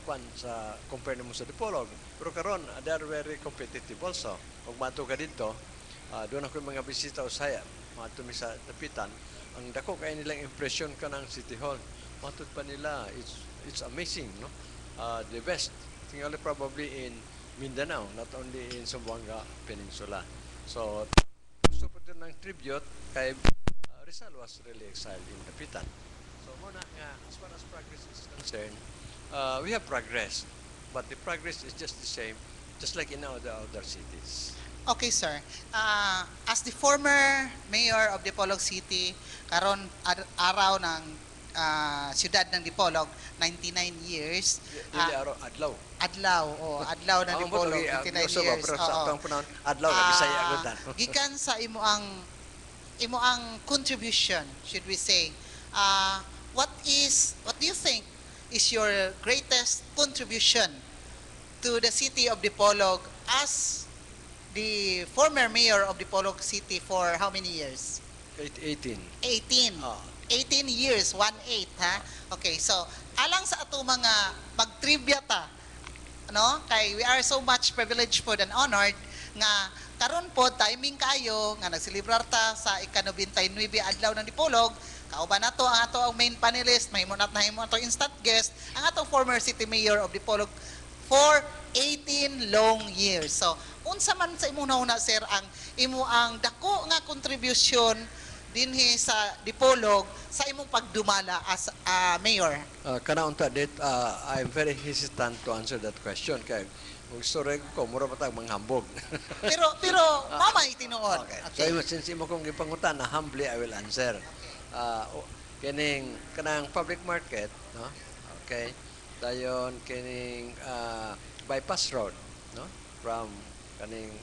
kwan sa compare mo sa Dipolog. Pero karon they are very competitive also. Kung mato ka dito, doon ako mga bisita usaya, mato mi sa dapitan, ang dako kay nilang impression ka ng City Hall. Matud pa nila, it's amazing, no? The best, tingali probably in Mindanao, not only in Zamboanga Peninsula. So, gusto po din ng tribute kay Rizal was really exiled in Dapitan. So, muna nga, as far as progress is concerned, we have progress, but the progress is just the same, just like in the other cities. Okay, sir. As the former mayor of Dipolog City, karon araw ng siyudad ng Dipolog, 99 years. Dili araw adlaw. Adlaw ng Dipolog, 99 years. Pero sa Oo. atong panahon, adlaw na Bisaya agutan. Gikan sa imo ang contribution, should we say, what do you think is your greatest contribution to the city of Dipolog as the former mayor of Dipolog City for how many years? 18. 18. Ah. 18 years, 1/8, ha? Okay, so alang sa ato mga pag-trivia ta, no? Kay we are so much privileged po and honored nga karon po timing kayo nga nagselebrar ta sa ika-99 adlaw ng Dipolog. Kauban nato ang ato ang main panelist, mahimo na ato instant guest, ang atong former city mayor of Dipolog for 18 long years. So, unsa man sa imong nauna, sir, ang imo ang dako nga contribution dinhi sa Dipolog sa imong pagdumala as mayor? Kana unta dit, I'm very hesitant to answer that question kay kung story ko mura pa tag manghambog. Pero mama itinuod. So since imo kong gipangutan na humbly I will answer. Kanang public market, no? Okay. Dayon kining bypass road, no? From kaning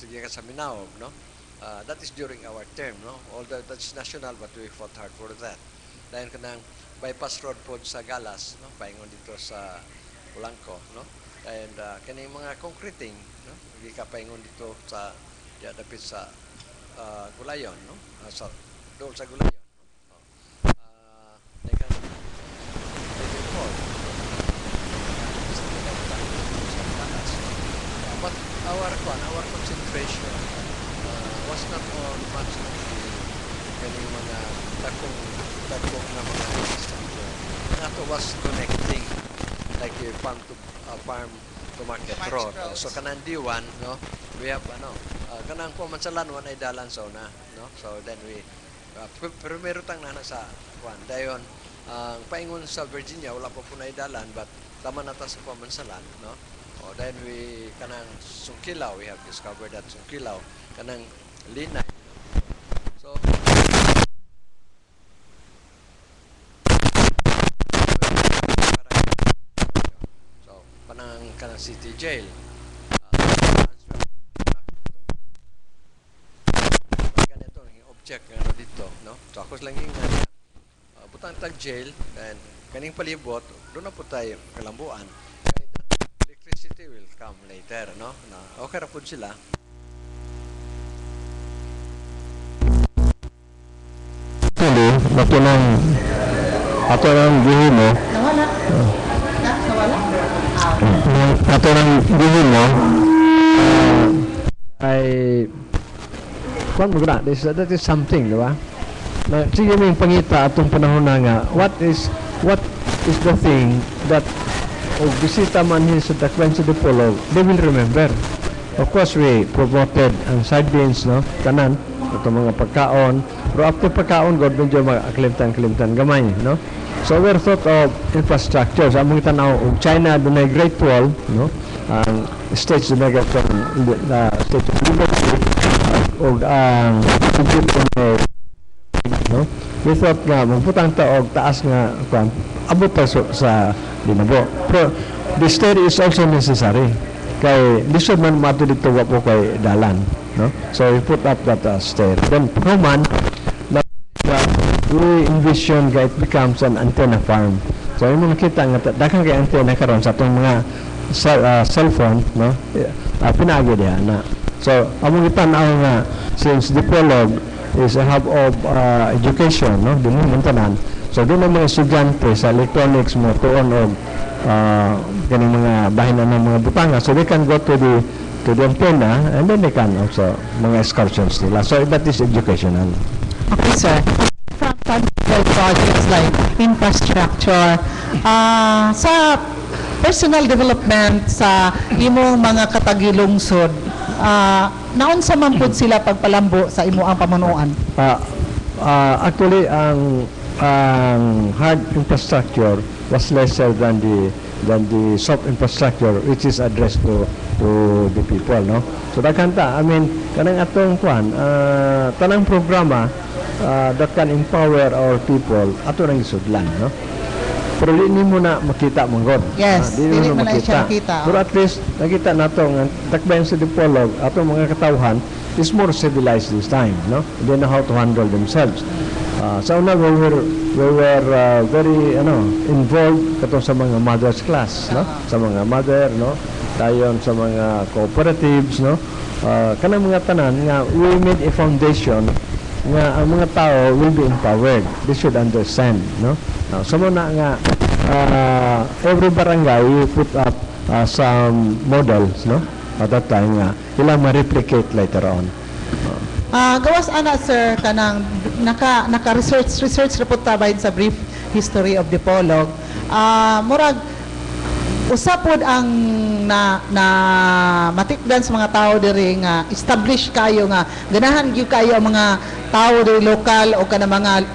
sige ka sa Minaog, no? That is during our term, no? Although that's national, but we fought hard for that. Dahil kanang bypass road po sa Galas, no? Paingon dito sa Polanco, no? And kaning mga concreting, no? Hindi ka paingon dito sa dapit sa Gulayon, no? Sa doon sa Gulayon, no? But our concentration was not on much of the mga dakong na mga infrastructure. Nato was connecting like a farm to market Market road. roads. So kanang D1, no, we have kanang pumansalan wan ay dalan so na, no. So then we primero tang nana sa kwan dayon ang paingon sa Virginia wala pa punay dalan but tama na ta sa pamansalan, no. Then we kanang Sungkilaw, we have discovered that Sungkilaw kanang Linay. So panang kanang city jail. Ganito ang object nga dito, no? So ako lang yung butang tag jail and kaning palibot doon na po tayo kalambuan. Electricity will come later, no? Okay ra pud sila. Actually, ato nang gihimo. Nawala. Nawala? Ato nang gihimo ay kung mo that is something, di ba? Na sige may pangita atong panahon na nga what is the thing that bisita man sa Dakwan sa Dipolog, they will remember. Of course, we promoted ang side beans, no? Kanan, ito mga pagkaon. Pero after pagkaon, God, medyo mga kalimtan gamay, no? So, we're thought of infrastructure. Sa among tanaw, China, doon ay Great Wall, no? Ang States, doon ay the State of Liberty, o ang no? We thought nga, magputang taog, taas nga, abot pa sa Linabo. Pero the stair is also necessary. Kay lisod man mato dito po kay dalan, no? So we put up that stair. Then human we envision it becomes an antenna farm. So imo nakita nga daghang kay antenna karon sa atong mga cellphone, no? Pinaagi diha na. So among itan-aw nga since Dipolog is a hub of education, no? Dinhi man tanan. So doon ang mga estudyante sa electronics mo tuon og kaning mga bahin ng mga butanga, so they can go to the antenna and then they can also mga excursions nila. So that is educational. Okay, sir. From tangible projects like infrastructure, sa personal development sa imong mga katagilungsod, naunsa man pud sila pagpalambo sa imo ang pamunuan? Actually, ang hard infrastructure was lesser than the soft infrastructure which is addressed to the people, no? So dakanta, I mean, kanang atong kwan, tanang programa that can empower our people ato nang isudlan, no? Pero hindi mo na makita manggod. Yes, Di dili mo man na siya makita. Pero at least nakita nato nga takbayan sa Dipolog ato mga katawhan is more civilized this time, no? They know how to handle themselves. Sa una we were very involved katong sa mga mothers class, no? Sa mga mother, no? Dayon sa mga cooperatives, no? Kanang mga tanan nga we made a foundation nga ang mga tao will be empowered. They should understand, no? So muna nga every barangay we put up some models, no? At that time nga ilang ma-replicate later on. Gawas ana sir kanang naka research report ta bahin sa brief history of Dipolog. Murag Usapod ang na matikdan sa mga tao diri nga establish kayo nga ganahan gyud kayo ang mga tao diri lokal o kana mga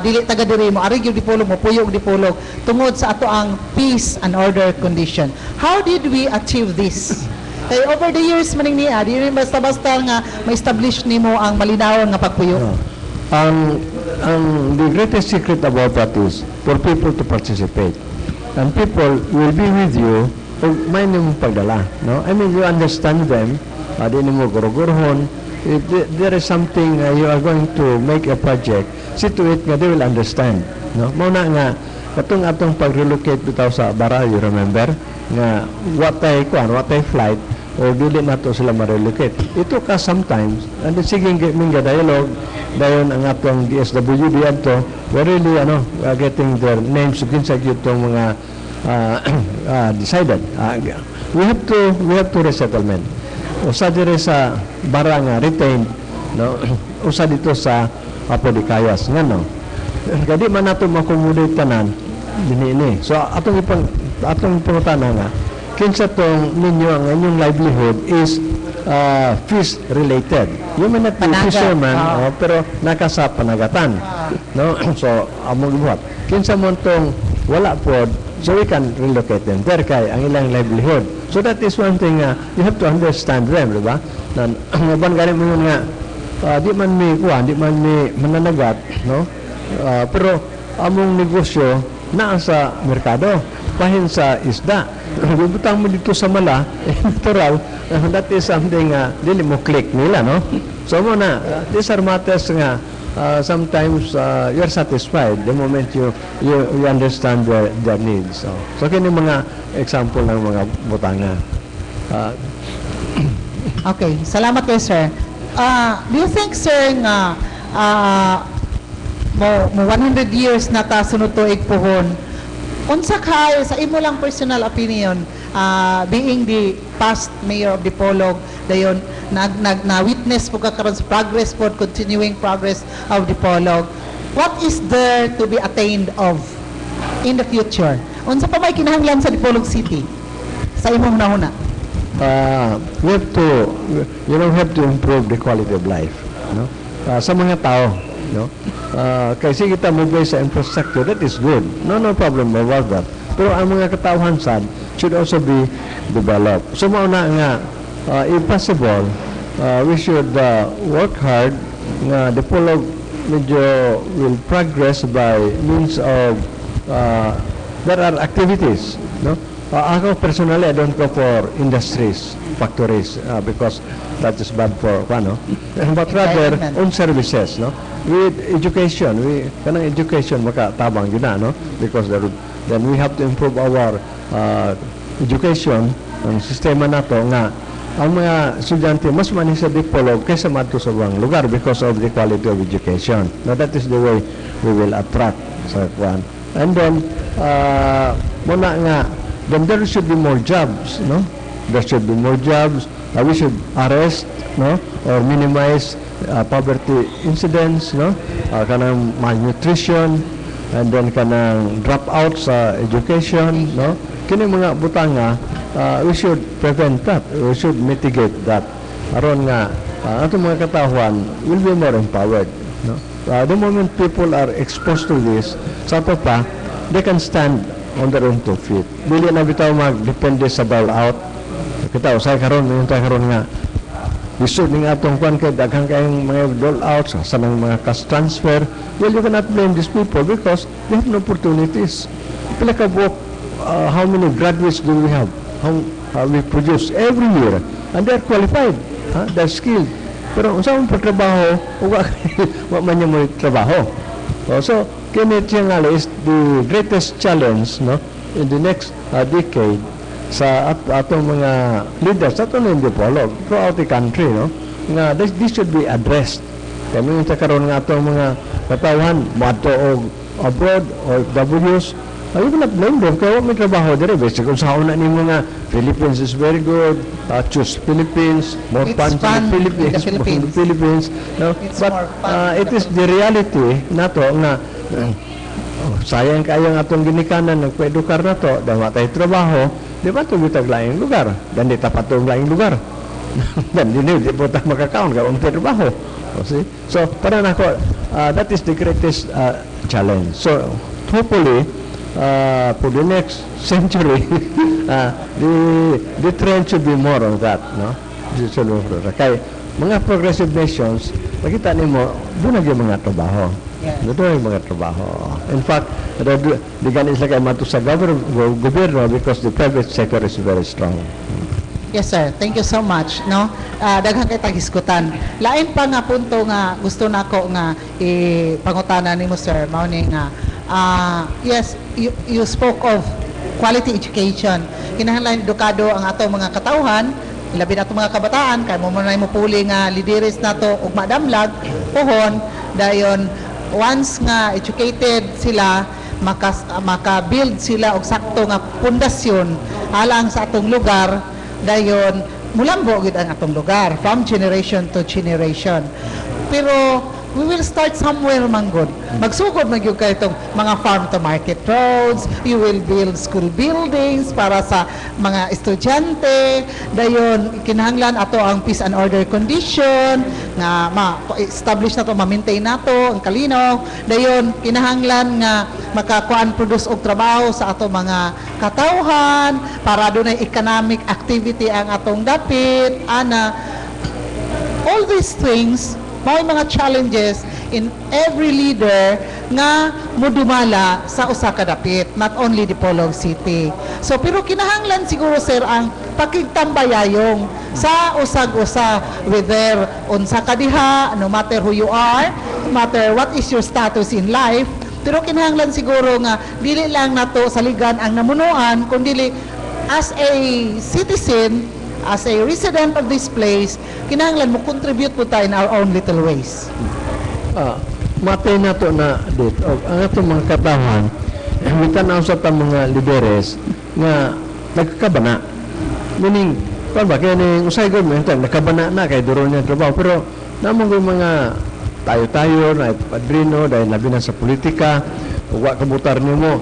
dili taga diri mo ari gyud dipolog mo puyo og dipolog tungod sa ato ang peace and order condition. How did we achieve this? Kay over the years maning niya di rin basta-basta nga ma-establish nimo ang malinawon nga pagpuyo. Ang the greatest secret about that is for people to participate. And people will be with you kung may nimong pagdala. No? I mean, you understand them. Di mo guro-gurohon. If there is something you are going to make a project, see to it nga they will understand. No? Mauna nga, katong atong pag-relocate bitaw sa Bara, you remember? Nga, what ay flight, o dili na to sila ma-relocate. Ito ka sometimes, and sige nga dialogue, dayon ang atong DSWD ato, we're really getting their names kinsa gyud tong mga decided. We have to resettlement. Usa dire sa Bara nga retained, no? Usa dito sa Apodicayas ngano. Kadi man nato makomodate tanan dinhi. So atong pangutana nga kinsa tong ninyo ang inyong livelihood is fish related. You may not be fisherman, pero nakasa panagatan. No? So, among buhat. Kinsa mo tong wala pod, so we can relocate them. There kay ang ilang livelihood. So that is one thing you have to understand them, di ba? Naban gani mo yun nga, di man mi mananagat, no? Pero among negosyo na sa merkado, pahin sa isda. Bubutang mo dito sa mala, natural, that is something dili mo click nila, no? So mo na, these are matters nga sometimes you're satisfied the moment you understand their needs. So kini mga example ng mga butanga. Okay, salamat kayo, sir. Do you think, sir, nga mo 100 years na kasunod tuig pohon, unsa kayo sa imo lang personal opinion, being the past mayor of Dipolog, dayon na witness po ka karon sa progress po, continuing progress of Dipolog, what is there to be attained of in the future? Unsa pa may kinahanglan sa Dipolog City sa imong nahuna? We have to improve the quality of life, no? Sa mga tao, no? Kasi kita move sa infrastructure, that is good. No problem about that. Pero ang mga katawhan sad should also be developed. So mauna nga, if possible, we should work hard nga Dipolog medyo will progress by means of there are activities, no? Ako personally, I don't go for industries, factories, because that is bad for but rather on services, no? With education, kanang education makatabang yun na, no? Because then we have to improve our education, ang sistema nato nga ang mga estudyante mas manis sa Dipolog kaysa madto sa ibang lugar because of the quality of education. Now that is the way we will attract sa kwan. And then muna nga, then there should be more jobs, no? There should be more jobs. We should arrest, no, or minimize poverty incidents, no? Kanang malnutrition, and then kanang dropout sa education, no? Kini mga butanga, we should prevent that. We should mitigate that. Aron nga atong mga katawhan will be more empowered, no? The moment people are exposed to this, sa pa they can stand on their own 2 feet. Dili na bitaw magdepende sa bailout. Kita usay karon nga isod ning atong kwan kay daghang kayong mga bailouts sa mga cash transfer. Well, you cannot blame these people because they have no opportunities. Pila ka buok, how many graduates do we have? How we produce every year, and they're qualified, they're skilled. Pero unsa man pagtrabaho, wa man niya mo trabaho. So kini nga is the greatest challenge, no, in the next decade sa atong mga leaders atong Dipolog throughout the country, no, nga this should be addressed. Kami unta karon nga atong mga katawhan moadto og abroad or W's, you cannot blame them kaya may trabaho dire. Basic kung sa una ni mga Philippines is very good, choose Philippines, more fun in the Philippines, no? But it is the reality nato nga sayang kayo ang atong ginikanan nagpa-edukar na to, dahil matay trabaho, di ba ito bitag laing lugar? Dan di tapat itong laing lugar. Dan di po tayo makakaon ka ang trabaho. So, para nako, that is the greatest challenge. So, hopefully, for the next century, the trend should be more on that, no? Kaya mga progressive nations, nakita nimo doon yung mga trabaho. Doon yung mga trabaho. In fact, di ganin sila kayo mato sa gobyerno because the private sector is very strong. Yes, sir. Thank you so much. No? Daghang kay tagiskutan. Lain pa nga punto nga gusto nako nga ipangutana nimo, sir. Mao ni nga yes, you spoke of quality education. Kinahanglan edukado ang ato mga katawhan, labi na ato mga kabataan, kay mo na mo puli nga lideres nato ug madamlag pohon dayon once nga educated sila maka-build sila og sakto nga pundasyon alang sa atong lugar dayon mulambo gid ang atong lugar from generation to generation. Pero we will start somewhere manggod. Magsugod magyud kay itong mga farm to market roads, you will build school buildings para sa mga estudyante, dayon kinahanglan ato ang peace and order condition nga ma-establish na to, ma-maintain na to ang kalinaw, dayon kinahanglan nga makakuan produce og trabaho sa ato mga katawhan para dunay economic activity ang atong dapit ana. All these things may mga challenges in every leader nga mudumala sa usa ka dapit, not only Dipolog City. So pero kinahanglan siguro, sir, ang pakigtambayayong sa usag-usa, whether unsa ka diha, no matter who you are, no matter what is your status in life, pero kinahanglan siguro nga dili lang nato saligan ang namunuan, kundi as a citizen, as a resident of this place, kinahanglan mo contribute po tayo in our own little ways. Matay na to na dito. Ang atong mga katawhan, mitanaw sa ta mga lideres nga nagkabana. Meaning, kung ba, kaya ni usay government, nakabana na kay duro niya trabaho. Pero, namang yung mga tayo-tayo, na padrino, dahil labi na sa politika, huwag kabutar niyo mo,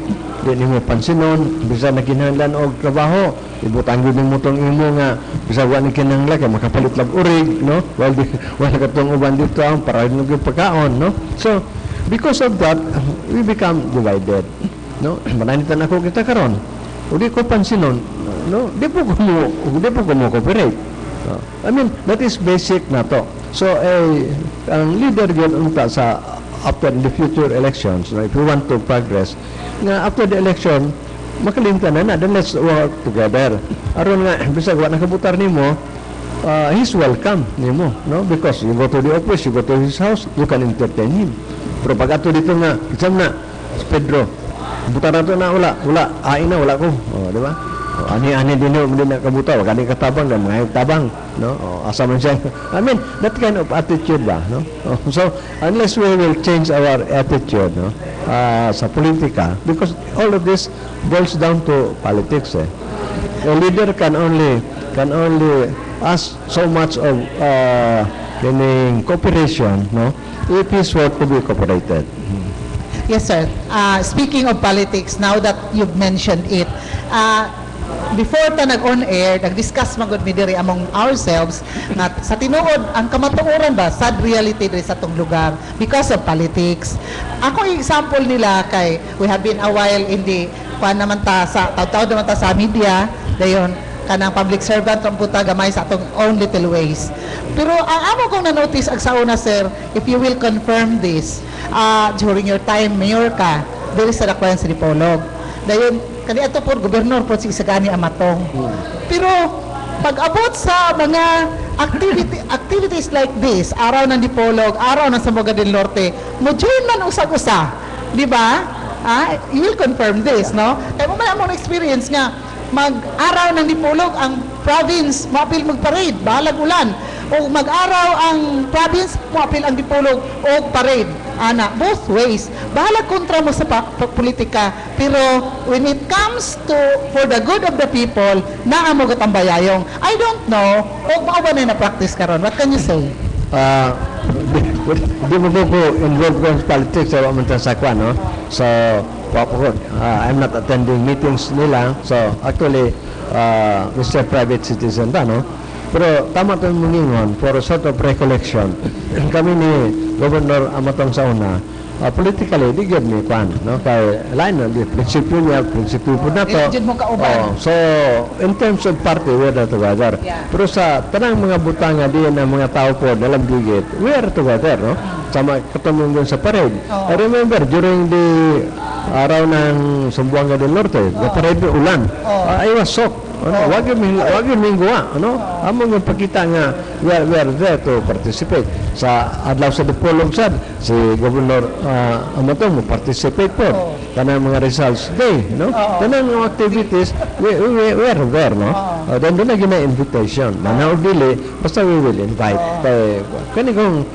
di mo pansinon, bisa na kinahanglan og trabaho, ibutang yun mo tong imo nga, bisa huwag na kinahanglan, kaya makapalit lang urig, no? Wala ka tong uban dito, para rin yung pagkaon, no? So, because of that, we become divided, no? Mananitan ako kita karon, o di ko pansinon, no? Di po ko mo cooperate. No? I mean, that is basic na to. So, ang leader yun unta sa after the future elections, no, if we want to progress, nga after the election, makalimtan na, then let's work together. Aron nga, bisag wala nakabutar nimo, he's welcome nimo, no? Because you go to the office, you go to his house, you can entertain him. Pero pag ato dito nga, isang na, Pedro, butar na to na, wala, ain na, wala ko. Di ba? Ani din na kabuta, wag ani katabang dan mga tabang, no? Asa man siya. I mean, that kind of attitude ba, no? So unless we will change our attitude, no, sa politika, because all of this boils down to politics. A leader can only ask so much of cooperation, no, if he's worth to be cooperated. Yes, sir. Speaking of politics, now that you've mentioned it, before ta nag-on air, nag-discuss magod mi diri among ourselves nga sa tinuod ang kamatuoran ba sad reality diri sa tong lugar because of politics. Ako example nila kay we have been a while in the naman ta sa taw naman ta sa media dayon kanang public servant ang puta gamay sa atong own little ways. Pero ang amo kong na-notice ag sa una, sir, if you will confirm this during your time mayor ka diri sa Dakbayan sa Dipolog, dayon kani ato po gobernador po si Isagani Amatong. Pero pag abot sa mga activities like this, araw ng Dipolog, araw ng Zamboanga del Norte, mo join man usag-usa, di ba? You will confirm this, no? Kaya mo man experience nga mag-araw ng Dipolog ang province, mapil mag-parade, bahalag ulan. O mag-araw ang province, mapil ang Dipolog o parade. Ana, both ways. Bahalag kontra mo sa politika, pero when it comes to for the good of the people, naa mo gatambayayong. I don't know, o ba na na-practice karon? What can you say? Di mo po involved ko sa politics sa mga sa no? So, I'm not attending meetings nila. So actually, Mr. Private Citizen ta, no? Pero tama itong mungingon for a sort of recollection. Kami ni Governor Amatong sa una, politically, di gyud ni kwan, no? Kay lain na, di prinsipyo niya, prinsipyo po na to. Di mo kauban. So, in terms of party, we're not together. Yeah. Pero sa tanang mga butanga diyan ng mga tao po dalam digit, we are together, no? Sama katulong dun sa parade. Oh. I remember during the araw ng Zamboanga del Norte, the parade ng ulan. I was shocked. Ano, wag yung mingguwa, ano? Among yung pakita nga we are there to participate. Sa adlaw sa Dipolog sad, si Governor Amatong mo participate po. Kanang mga results day, no? Kanang mga activities, we are there, no? Then doon na gina invitation. Manaw dili, basta we will invite. Kay kanigong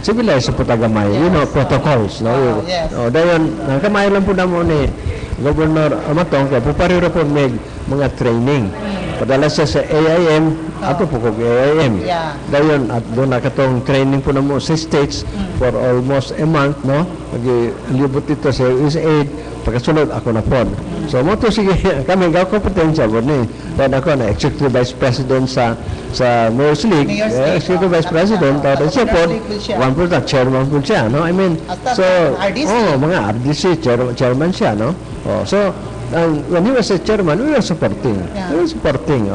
civilized sa putagamay, you know, protocols, no? Yes. Dayon, kamay lang po na mo ni Governor Amatong, kaya pupariro po may mga training. Padala siya sa AIM, ato po kong AIM. Yeah. Dayon, at doon na katong training po na mo sa States for almost a month, no? Nag-libot ito sa USAID, pagkasunod ako na po. So, mo to sige, kami gaw kompetensya po ni. Then ako na Executive Vice President sa Mayor's League. Mayor's League, Executive Vice President, then siya po, League po siya. one po na, chairman po siya, no? I mean, Hasta so, RDC. mga RDC, chairman siya, no? So, when he was a chairman, we were supporting. Yeah. We were supporting.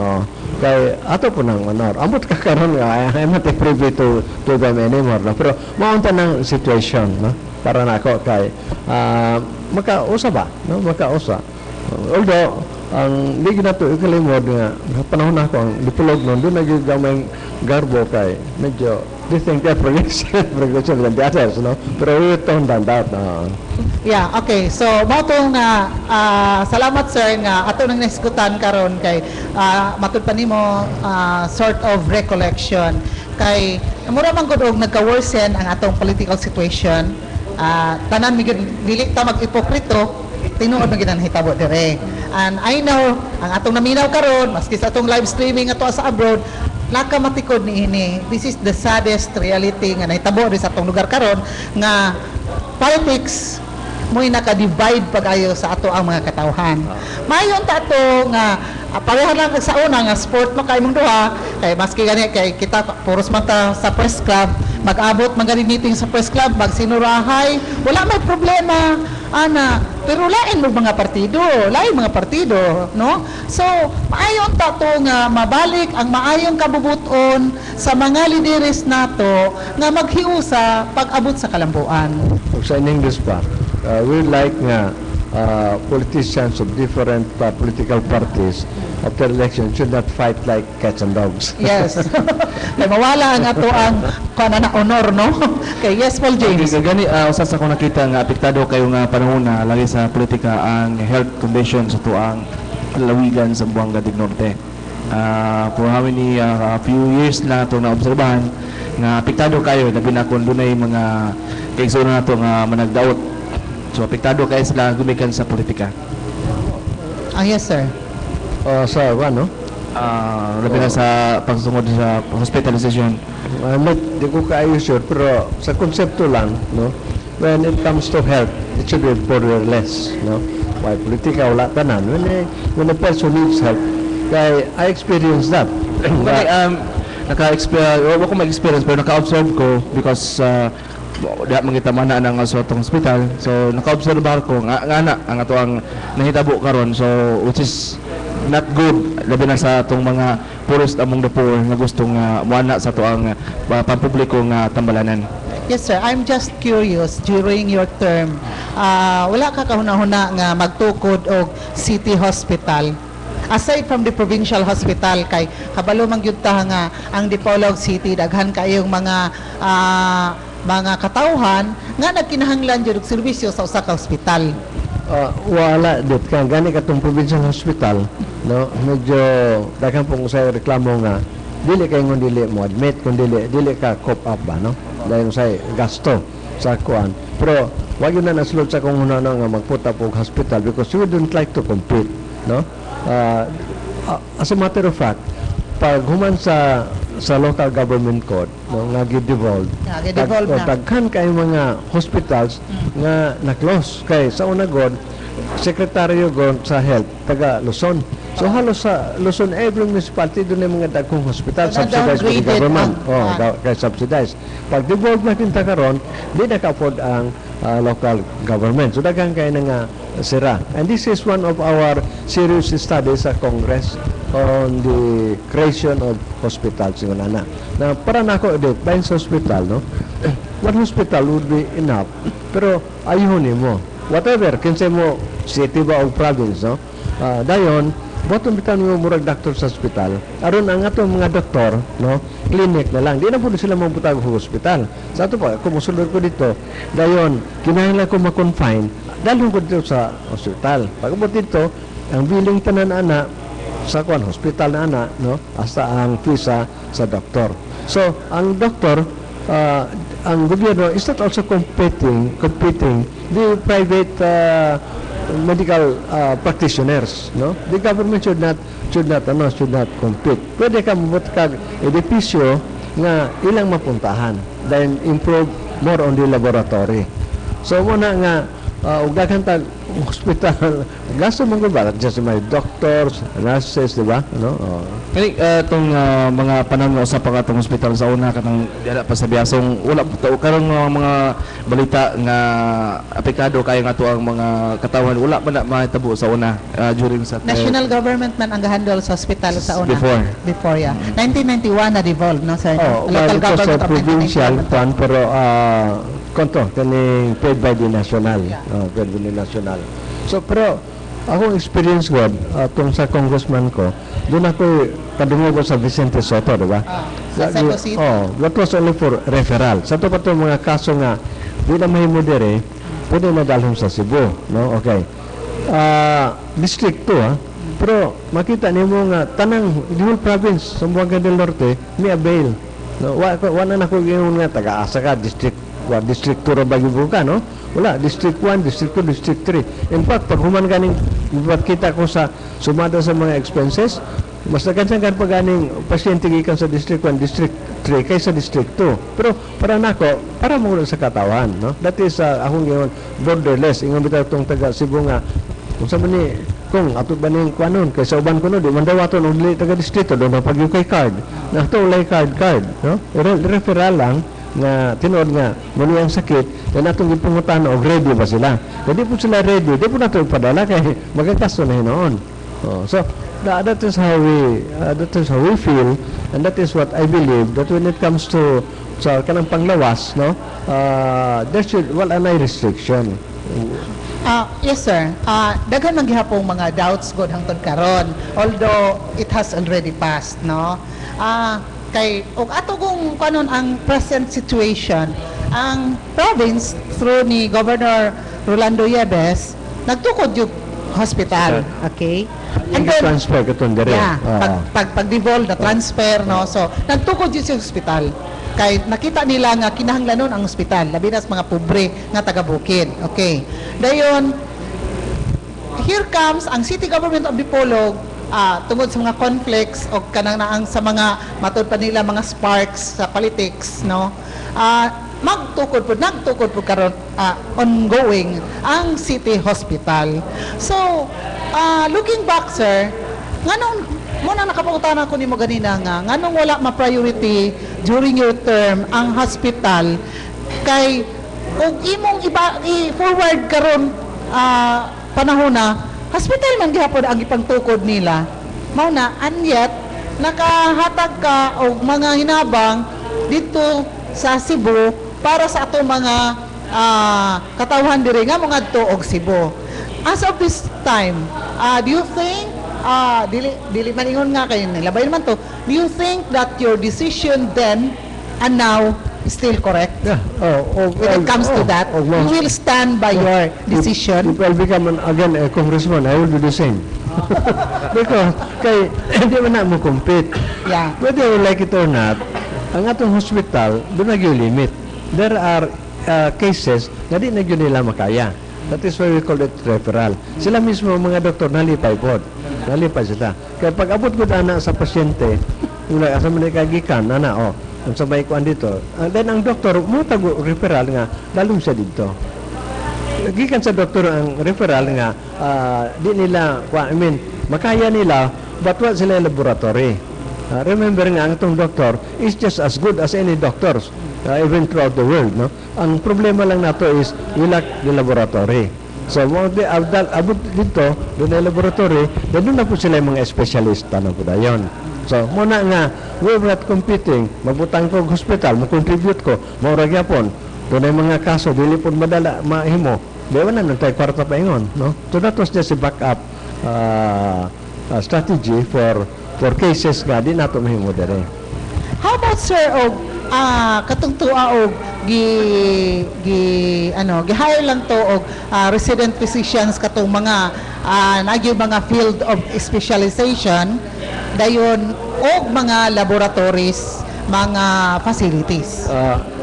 Kay ato po ng honor. Amot ka karon nga, I'm not privy to them anymore. No? Pero maunta ng situation, no? Para na ako kay makausa ba? No? Makausa. Although, ang ligi na ito, ikalimod nga, panahon na ako, ang Dipolog noon, doon naging gamay garbo kay medyo distinct progression than the others, no? Pero we toned down that. Yeah, okay. So, motong salamat sir nga ato nang naisgutan karon kay matud pa nimo sort of recollection kay mura man gud og nagka-worsen ang atong political situation. Tanan mi dili ta mag-ipokrito, tinuod na gid ang hitabo dire. And I know ang atong naminaw karon maski sa atong live streaming ato sa abroad, laka matikod ni ini. This is the saddest reality nga nahitabo rin sa atong lugar karon nga politics mo'y naka-divide pag-ayo sa ato ang mga katawhan. Mayon ta ato nga pareha lang sa una nga sport mo kay mong duha kay maski gani kay kita puros man ta sa press club mag-abot magani meeting sa press club magsinurahay wala may problema ana pero lain mo mga partido no so maayon ta to nga mabalik ang maayong kabubuton sa mga lideres nato nga maghiusa pag-abot sa kalambuan. Sa English pa, we like nga politicians of different political parties after election should not fight like cats and dogs. Yes. Kay mawala ang ato ang kana na honor no. Kay yes Paul James. Gani usas ako nakita nga apektado kayo nga panahon na lagi sa politika ang health conditions sa tuang lalawigan sa Buanga del Norte. For how many few years na ito na-obserbahan nga apektado kayo labi na kung dunay mga kaigsunan nato nga managdaot. So apektado kayo sila gumikan sa politika. Yes sir. Sa ano? Labi na sa pagsungod sa hospitalization. Di ko kaayo sure, pero sa konsepto lang, no? When it comes to health, it should be borderless, no? Why politika wala tanan. When a person needs help, kaya I experienced that. Wala ko mag-experience pero naka-observe ko because diha mangita man na sa atong hospital. So naka-observe ko nga ang ato ang nahitabo karon so which is not good labi na sa atong mga poorest among the poor nga gustong muana sa ato ang pampubliko nga tambalanan. Yes sir, I'm just curious during your term. Wala ka kahuna-huna nga magtukod og city hospital. Aside from the provincial hospital kay kabalo man gyud ta nga ang Dipolog City daghan kayong mga katawhan nga nagkinahanglan jud og serbisyo sa usa ka hospital. Wala dit ka gani katong provincial hospital, no? Medyo daghan pong usay reklamo nga dili kay ngon dili mo admit kun dili ka cope up ba, no? Dahil usay gasto sa kuan. Pero wag yun na nasulod sa kung nga magputa po hospital because we don't like to compete, no? As a matter of fact, pag human sa sa local government code no, nga gi-devolve. Gi-devolve na. Daghan kay mga hospitals nga na-close. Kay sa una god, sekretaryo god sa health, taga Luzon. So halos sa Luzon, every municipality doon yung mga dagkong hospital So, subsidized by the na-downgraded government. ang- Kaya subsidized. Pag devolve na kinta karon, di na-afford ang local government. So daghan kayo na nga sira. And this is one of our serious studies sa Congress on the creation of hospitals yung na. Na para nako edit, bayan sa hospital, no? One hospital would be enough. Pero ayun mo. Whatever, kinsay mo city ba o province, no? Dayon, bottom bitan mo murag doctor sa hospital. Aron ang atong mga doktor, no, clinic na lang. Di na po sila mabutag sa hospital. Sa ato pa, kung musulod ko dito, dayon, kinahanglan ko ma-confine, dalhin ko dito sa hospital. Pagabot dito, ang billing tanan ana sa kwan hospital na ana, no, hasta ang visa sa doktor. So, ang doktor, ang gobyerno is not also competing the private medical practitioners, no? The government should not compete. Pwede ka mabot kag edipisyo nga ilang mapuntahan, then improve more on the laboratory. So muna nga ug daghan tag hospital gasto man gud ba just may doctors, nurses, di ba? No? Kani itong mga panahon nga usa pa katong hospital sa una katong dala pa sa Biasong wala to karon mga balita nga apektado kayo nga to ang mga katawan wala pa na mahitabo sa una during sa National government man ang handle sa hospital sa una. Before. Yeah. 1991 na devolve no sir. Well, it was a provincial fund pero konto kaning paid by the national. Paid by the national. So pero akong experience ko tong sa congressman ko, doon ako kadungog sa Vicente Soto, di ba? Sa Cebu City. That was only for referral. Sa to pa itong mga kaso nga, di na mahimo dire, pwede na dalhin sa Cebu, no? Okay. District 2, pero makita nimo nga tanang the whole province sa Buanga del Norte may avail. No, wala na ko ingon nga taga-asa ka district 2 ra Baguio ka, no? Wala, District 1, District 2, District 3. In fact, pag human ganing kita ko sa sumada sa mga expenses, mas nagkansan pag ganing pasyente gikan sa District 1, District 3 kaysa District 2. Pero para nako, para mo sa katawan, no? That is akong gingon borderless. Ingon bitaw tong taga Cebu nga kung sa man ni kung ato ba ning kuanon kay sa uban kuno di man dawaton og taga distrito do na pag kay card. Na to lay card, no? Referral lang nga tinuod nga muni ang sakit dan atong gipungutan og ready ba sila. Jadi po sila ready, di po nato ipadala kay magakaso na hinoon. So that is how we feel and that is what I believe that when it comes to sa kanang panglawas, no, there should any restriction. Yes sir. Daghan man gihapong mga doubts god hangtod karon although it has already passed, no. Kay og ato kung kanon ang present situation, ang province through ni Governor Rolando Yebes nagtukod yung hospital, okay? And then transfer katon dire. Yeah, pag-devolve na transfer, no. So nagtukod yung hospital. Kay nakita nila nga kinahanglanon ang hospital, labi na sa mga pobre nga taga-bukid. Okay. Dayon here comes ang city government of Dipolog tungod sa mga conflicts o kanang naang sa mga matod pa nila mga sparks sa politics, no. Nagtukod po karon ongoing ang city hospital. So looking back sir, nganong muna nakapangutana ko nimo ganina nga nganong wala ma-priority during your term ang hospital kay ug imong i-forward karon panahon na hospital man gihapon ang ipangtukod nila. Mao na and yet nakahatag ka og mga hinabang dito sa Cebu para sa ato mga katawhan diri nga mga adto og Cebu. As of this time, do you think dili man ingon nga kayo nilabay naman to, do you think that your decision then and now is still correct? Yeah. When it comes to that, you will stand by your decision. If I'll become again a congressman, I will do the same. Because kay hindi man na mo compete. Yeah. Whether you like it or not, ang atong hospital doon na yung limit. There are cases na di na yun nila makaya. That is why we call it referral. Sila mismo mga doktor nalipay po. Nalipay sila. Kaya pag abot ko na sa pasyente, Ula asa man kagikan ana unsa may kuan dito. Then ang doktor mo tago referral nga dalom siya dito. Gikan sa doktor ang referral nga di nila makaya nila but what sila laboratory. Remember nga ang itong doktor is just as good as any doctors even throughout the world, no? Ang problema lang nato is we lack the laboratory. So, abot dito, doon na laboratory, doon na po sila yung mga espesyalista na po dayon. So, muna nga, we're not competing, magbutang ko hospital, mag-contribute ko, maurag yapon, doon na yung mga kaso, dili po madala, mahimo, di ba na tayo kwarta pa ingon, no? So, that was just a backup strategy for cases nga, di nato mahimo dire. How about sir katong tua og gi-hire lang to og resident physicians katong mga nagyo mga field of specialization dayon og mga laboratories, mga facilities.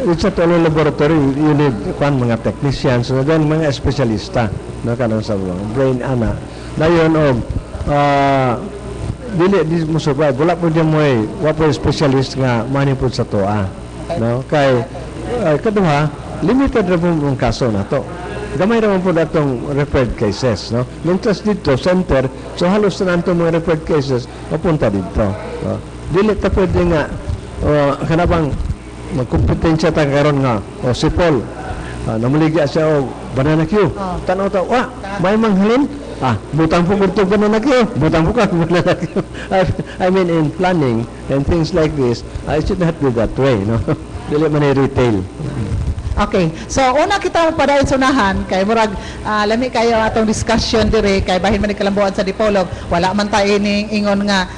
It's not only laboratory, you need mga technicians, so then mga espesyalista no kanang sa brain ana. Dayon og dili mo survive wala po diyan mo wa po specialist nga manipod sa toa. No kay kaduha limited ra po ang kaso nato, gamay ra po datong referred cases, no mintas dito center, so halos na nanto mga referred cases mapunta dito, no? Dili ta pwede nga kanabang magkompetensya ta karon nga si Paul namuligya siya og banana queue, tanaw ta may manghalin butang po kurtog banana queue, butang po ka banana queue. I mean in planning and things like this, it should not be that way, no? Dili man retail. Okay. So una kita mo padayon sunahan kay murag lami kayo atong discussion dire kay bahin man ni kalambuan sa Dipolog, wala man ta ining ingon nga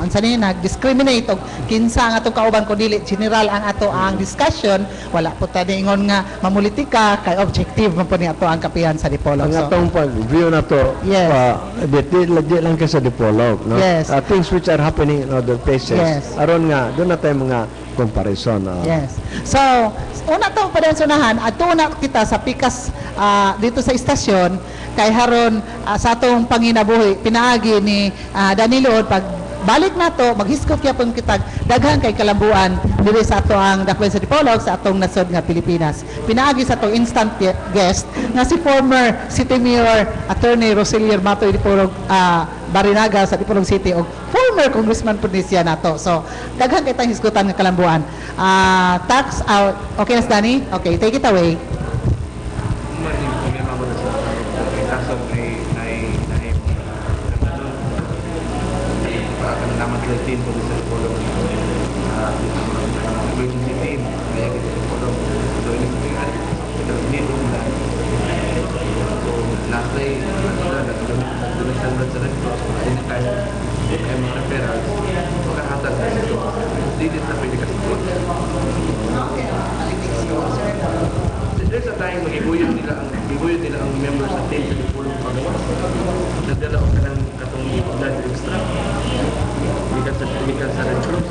nag-discriminate og kinsa ang atong kauban ko dili general ang ato ang discussion, wala po ta ingon nga mamulitika kay objective man po ni ato ang kapihan sa Dipolog. Ang atong view na to, Yes. di lang kasi sa Dipolog, no? Yes. Things which are happening in other places. Yes. Aron nga, doon na tayo mga comparison. Yes. So, una tong padansunahan, ato na kita sa pikas dito sa istasyon kay haron sa atong panginabuhi pinaagi ni Danilo pag balik nato maghiskot yapon kita daghan kay kalambuan diri sa ato ang dakwen sa Dipolog sa atong nasod nga Pilipinas. Pinaagi sa atong instant guest nga si former City Mayor Attorney Roselier Matoy Dipolog Barinaga sa Dipolog City o former Congressman po ni siya nato. So, daghan kay tayong hisgutan nga kalambuan. Tax out. Okay na Danny? Okay, take it away. There's a time magibuyod nila ang members sa team sa Dipolog pagawa. Nagdala ko ka ng katong blood extra. Bigat sa Red Cross.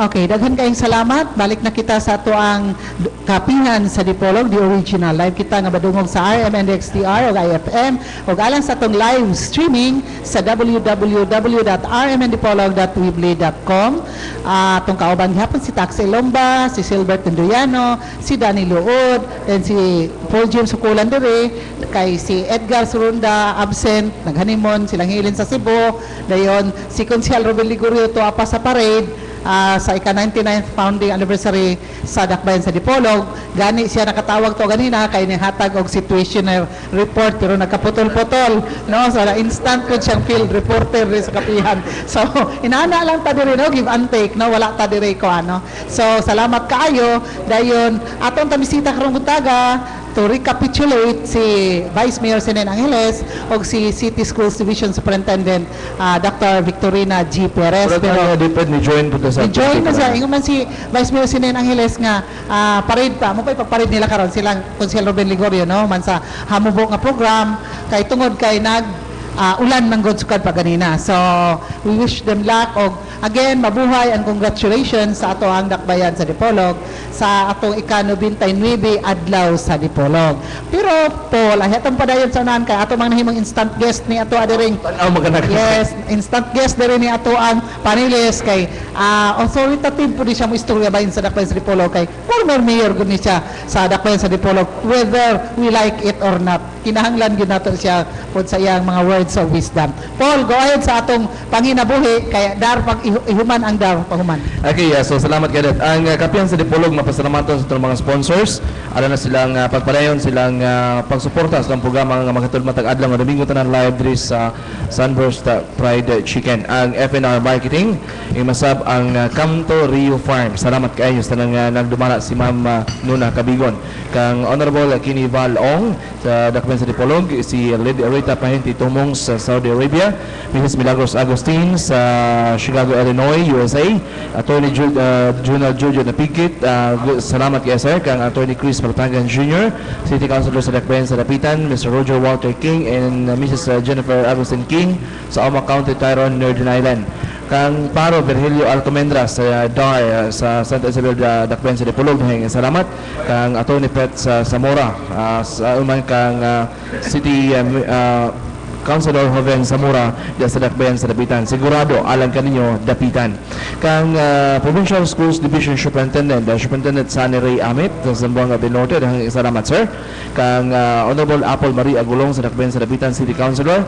Okay, daghan kayong salamat. Balik na kita sa ato ang kapihan sa Dipolog, the original. Live kita nga badungog sa RMNDXTR o IFM o alang sa atong live streaming sa www.rmndipolog.weebly.com. Atong kauban gihapon si Taxi Lomba, si Silbert Tenduyano, si Danny Luod, and si Paul James Sukulan dire, kay si Edgar Surunda absent, naghanimon silang hilin sa Cebu. Dayon si Konsyal Robel Ligorio to apa sa parade. Sa ika-99th founding anniversary sa Dakbayan sa Dipolog. Gani siya nakatawag to ganina kay nihatag og situational report pero nagkaputol-putol, no? So instant ko siyang field reporter sa kapihan. So inaana lang ta diri, no, give and take, no, wala ta diri ko ano. So salamat kaayo dayon atong tamisita karong buntaga to recapitulate si Vice Mayor Senen Angeles o si City Schools Division Superintendent Dr. Victorina G. Perez. Pero depend ni join po sa join na sa ingon man si Vice Mayor Senen Angeles nga parade pa mo pa ipagparade nila karon silang Konsyel Ruben Ligorio, no, man sa hamubo nga program kay tungod kay ulan ng godsukad pa ganina. So we wish them luck og again mabuhay and congratulations sa ato ang Dakbayan sa Dipolog sa atong ika-99 adlaw sa Dipolog. Pero Paul, ahetong padayon sa unahan kay ato mang nahimong instant guest ni ato adiring. Yes, instant guest diri ni ato ang panelist kay authoritative po di siya mo istorya bahin sa Dakbayan sa Dipolog kay former mayor gud ni siya sa Dakbayan sa Dipolog whether we like it or not. Kinahanglan gyud nato siya pod sa iyang mga words of wisdom. Paul, go ahead sa atong panginabuhi kay dar pag ihuman ang dar pahuman. Okay, so salamat kadet. Ang kapihan sa Dipolog mapasalamatan sa itong mga sponsors. Alam na silang pagpadayon, silang pagsuporta sa itong programa nga makatulog matag adlaw nga Domingo tanan live diri sa Sunburst Fried Chicken. Ang FNR Marketing, imasab ang Camto Rio Farm. Salamat kayo sa nang nagdumala si Ma'am Nuna Cabigon. Kang Honorable Kini Val Ong sa Dakbayan sa Dipolog, si Lady Rita Pahenti Tumong sa Saudi Arabia, Mrs. Milagros Agustin sa Chicago, Illinois, USA, Attorney Junal Jojo Napigit, salamat kay sir, kang Attorney Chris Martangan Jr., City Councilor sa Dakbayan sa Dapitan, Mr. Roger Walter King, and Mrs. Jennifer Agustin King sa Oma County, Tyrone, Northern Ireland. Kang Paro Virgilio Alcomendra sa DAR sa Santa Isabel Dakbayan sa Dipolog, salamat. Kang Attorney Pet sa Zamora, sa umang kang City Councilor Joven Zamora sa Dakbayan sa Dapitan. Sigurado alam kaninyo Dapitan. Kang Provincial Schools Division Superintendent Sunny Ray Amit sa Zamboanga del Norte, salamat sir. Kang Honorable Apple Marie Agulong sa Dakbayan sa Dapitan City Councilor,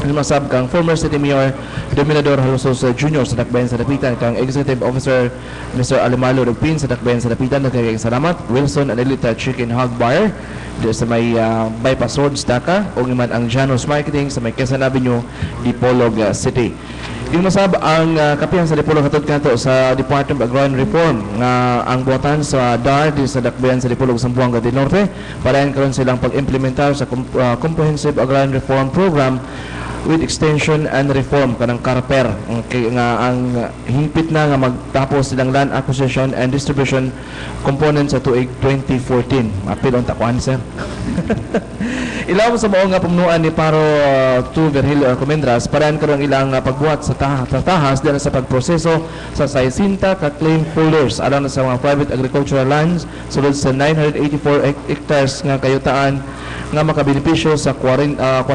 Masab kang former City Mayor Dominador Halusos Jr. sa Dakbayan sa Dapitan, kang Executive Officer Mr. Alimalo Rugpin sa Dakbayan sa Dapitan, nagkagayang salamat. Wilson Anelita Chicken Hog Bar di sa may bypass road Staka, o iman ang Janos Marketing sa may Quezon Avenue, Dipolog City. Yung masab ang kapihan sa Dipolog katod kanto sa Department of Agrarian Reform nga ang buhatan sa DAR di sa Dakbayan sa Dipolog Zamboanga del Norte para karon silang pag-implementar sa Comprehensive Agrarian Reform Program with extension and reform kanang Carper nga ang hingpit na nga magtapos silang land acquisition and distribution component sa tuig 2014. Apil ang takuan, sir. Ilaw sa mao nga pumunuan ni Paro to Virgilio Alcomendras paraan karon ilang pagbuhat sa tahas diyan sa pagproseso sa 60 ka claim holders alang sa mga private agricultural lands sulod sa 984 hectares nga kayutaan nga makabenepisyo sa 405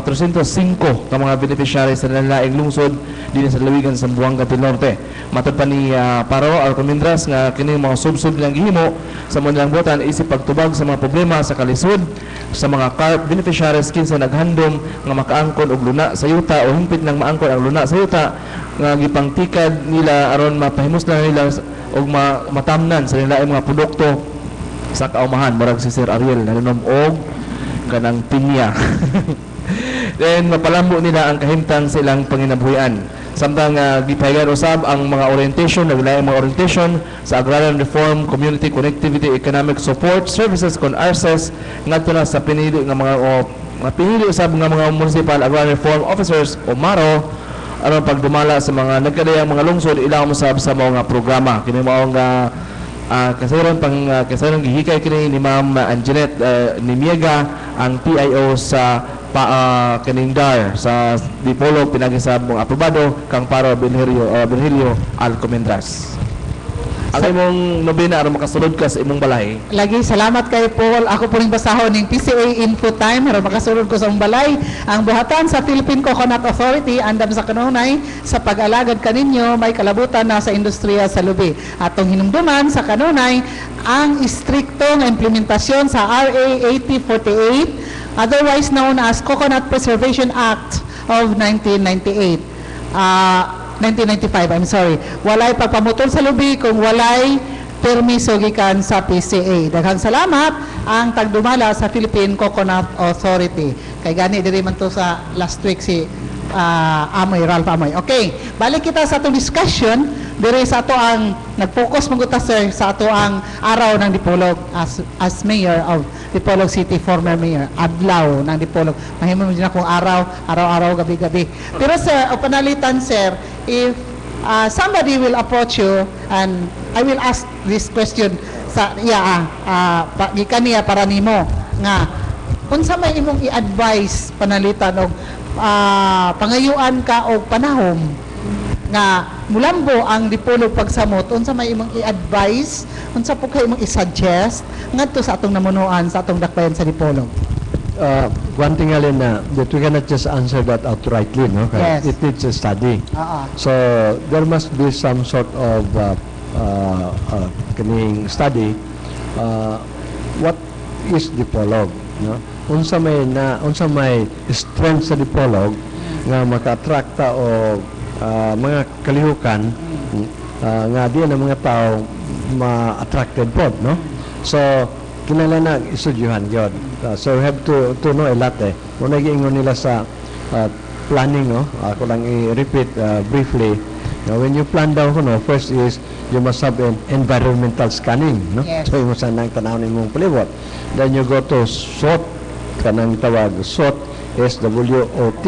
ka mga beneficiaries sa nalaing lungsod din sa Lawigan sa Zamboanga del Norte. Matod pa ni Paro Alcomendras nga kini mga subsub nilang gihimo sa mga buhatan isip pagtubag sa mga problema sa kalisod sa mga CARP beneficiaries kinsa naghandom nga makaangkon og luna sa yuta o hingpit nang maangkon ang luna sa yuta nga gipangtikad nila aron mapahimuslan nila og matamnan sa nilaing mga produkto sa kaumahan murag si Sir Ariel nalunom og kanang pinya. Then mapalambo nila ang kahimtang sa ilang panginabuhian. Samtang gipahigan usab ang mga orientation, naglaing mga orientation sa Agrarian Reform, Community Connectivity, Economic Support Services kon ARCES ngadto na sa pinili nga mga pinili usab nga mga municipal agrarian reform officers o MARO aron pagdumala sa mga nagkadayang mga lungsod ilang usab sa mga programa. Kini mao nga kasayron gihikay kini ni Ma'am Anjanette Nimiega ang PIO sa kaning DAR sa Dipolog pinagisab mong aprobado kang Paro Virgilio Alcomendras. Ang imong nobina aron makasulod ka sa imong balay. Lagi salamat kay Paul. Ako po ring basahon ng PCA Info Time aron makasulod ko sa imong balay. Ang buhatan sa Philippine Coconut Authority andam sa kanunay sa pag-alagad kaninyo may kalabutan na sa industriya sa lubi. Atong hinumduman sa kanunay ang istriktong implementasyon sa RA 8048 otherwise known as Coconut Preservation Act of 1998. 1995, I'm sorry. Walay pagpamutol sa lubi kung walay permiso gikan sa PCA. Daghang salamat ang tagdumala sa Philippine Coconut Authority. Kay gani diri man to sa last week si Amoy, Ralph Amoy. Okay, balik kita sa atong discussion diri sa ato ang nag-focus maguta sir sa ato ang araw ng Dipolog as mayor of Dipolog City, former mayor, adlaw ng Dipolog. Mahimo din akong araw-araw, gabi-gabi. Pero sir, o panalitan sir, if somebody will approach you and I will ask this question sa gikan niya para nimo nga unsa may imong i-advise panalitan og pangayuan ka og panahom nga mulambo ang Dipolog pagsamot, unsa may imong i-advise, unsa po kay imong i-suggest ngadto sa atong namunuan sa atong dakbayan sa Dipolog? One thing alin na that we cannot just answer that outrightly, no? Yes. It needs a study. So there must be some sort of kaning study. What is Dipolog, no? Unsa may strength sa Dipolog nga maka-attracta o mga kalihukan nga di na mga tao ma-attracted po, no? So kinahanglan isudyuhan gyud. So we have to know a lot eh. Muna giingon nila sa planning, no? Ako lang i-repeat briefly. Now, when you plan daw kuno, first is you must have an environmental scanning, no? Yes. So imo sa nang tanaw nimong palibot. Then you go to SWOT, kanang tawag SWOT, SWOT.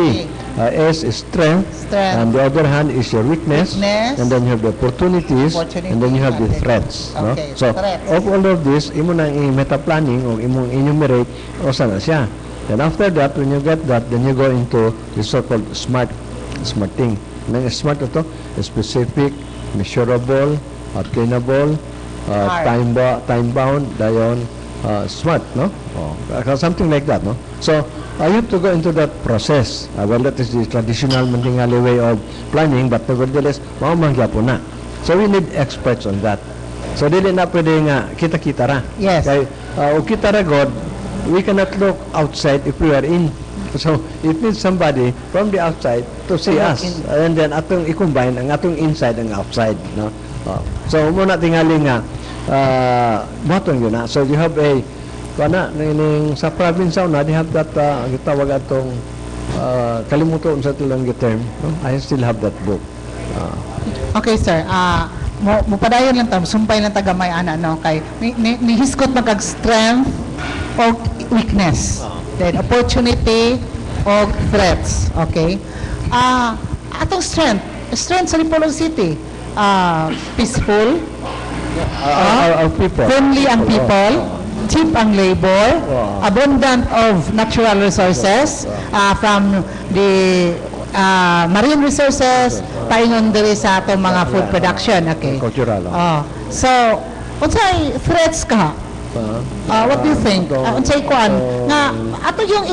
S is strength, and the other hand is your weakness, and then you have the opportunities, and then you have the threats. No? Okay, So, threats. of all of this, imo nang i-meta planning o imong enumerate o sana siya. Then after that, when you get that, then you go into the so-called SMART thing. Nang SMART ito, specific, measurable, attainable, time-bound, dayon, SMART, no? Something like that, no? So, you have to go into that process. Well, that is the traditional mantingali way of planning, but nevertheless, maumangyapo na. So, we need experts on that. So, dili na pwede nga kita-kita ra. Yes. Kaya, o kita ra god, we cannot look outside if we are in So it needs somebody from the outside to see To look us, in. and then atong i-combine ang atong inside and outside, no. So muna tingali nga matong yun na. So you have a ning sa province na they have that gitawag atong kalimutan sa tilang term, no? I still have that book. Okay, sir. Mo padayon lang ta, sumpay lang tagamay ana no kay ni hiskot magag strength o weakness. Then opportunity o threats. Okay? Atong strength sa Dipolog City, peaceful, Our people. friendly ang people, cheap ang labor, Wow. abundant of natural resources from the marine resources, paingon diri sa atong mga food production. Okay. Cultural. So, unsay threats ka? What do you think? Unsay kuan nga ato yung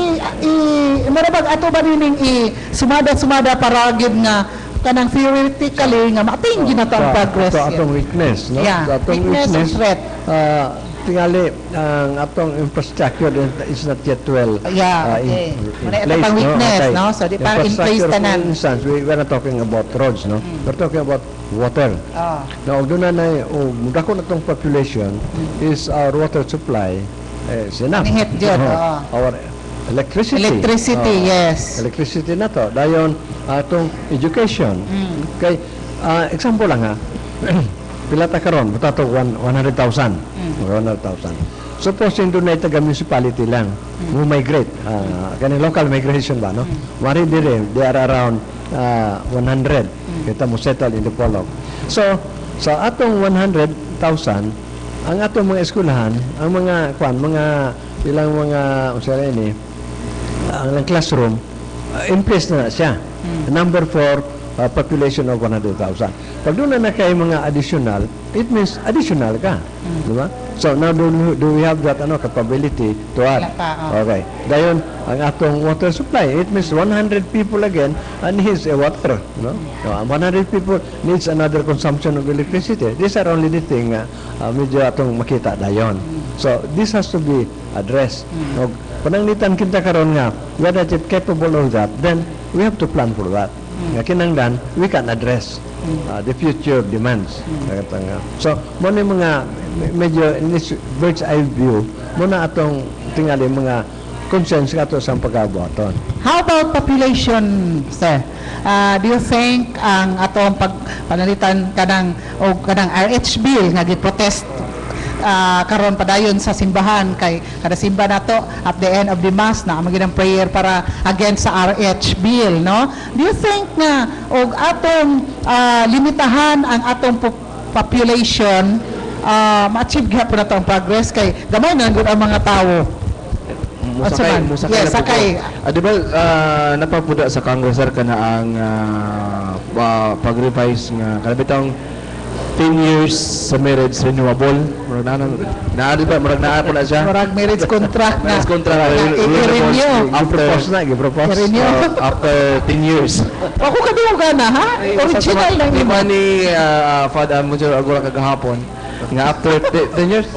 marabag ato ba ning sumada para gid nga kanang theoretically nga mating ginato ang progress. So atong weakness, no? Yeah, So, atong weakness and threat. Tingali ang atong infrastructure is not yet well Yeah, okay. Muna ito pang weakness, no? So, di parang in place Infrastructure, tanan. for instance, we're not talking about roads, no? We're talking about water. Now, doon na dako na itong population is our water supply is enough. Manihit dyan, Our electricity. Electricity, yes. Electricity na to. Dayon, atong education. Okay, example lang ha. Pila ta karon, buta to 100,000. 100,000. Supposing doon na taga municipality lang, mo migrate. Kaning local migration ba, no? Wari dire, they are around 100. Kita mo settle in the Dipolog. So, sa atong 100,000, ang atong mga eskwelahan, ang mga ilang mga ini, ang classroom, in place na siya. Number 4, population of 100,000. Pag doon na kayo mga additional, it means additional ka. Di ba? So now do we have that capability to add? Wala pa, Okay. Dayon, ang atong water supply, it means 100 people again needs a water. No? 100 people needs another consumption of electricity. These are only the thing medyo atong makita dayon. So this has to be addressed. Pananglitan kita karon nga, whether it's capable of that, then we have to plan for that. Nga kinanglan, we can address the future demands. So, muna yung mga medyo in this bird's eye view, muna atong tingali mga concerns kato sa pagkabuhaton. How about population, sir? Do you think ang atong panalitan kanang RH bill nga gi-protest karon padayon sa simbahan kay kada simba nato at the end of the mass na maging prayer para against sa RH bill, no? Do you think na og atong limitahan ang atong population ma-achieve gyapon nato ang progress kay gamay na gud ang mga tawo? Musakay Yes, sakay. Di ba napapuda sa Congress sir ka na ang pag-revise nga kada bitang 10 years sa marriage renewable. Murag na di ba murag naa po na siya. Murag marriage contract na. Marriage contract i-renew. Gi-propose. After 10 years. Ako kadugan na ha? Original lang Di yun. ba ni Father Monsieur Agora kagahapon nga after 10 years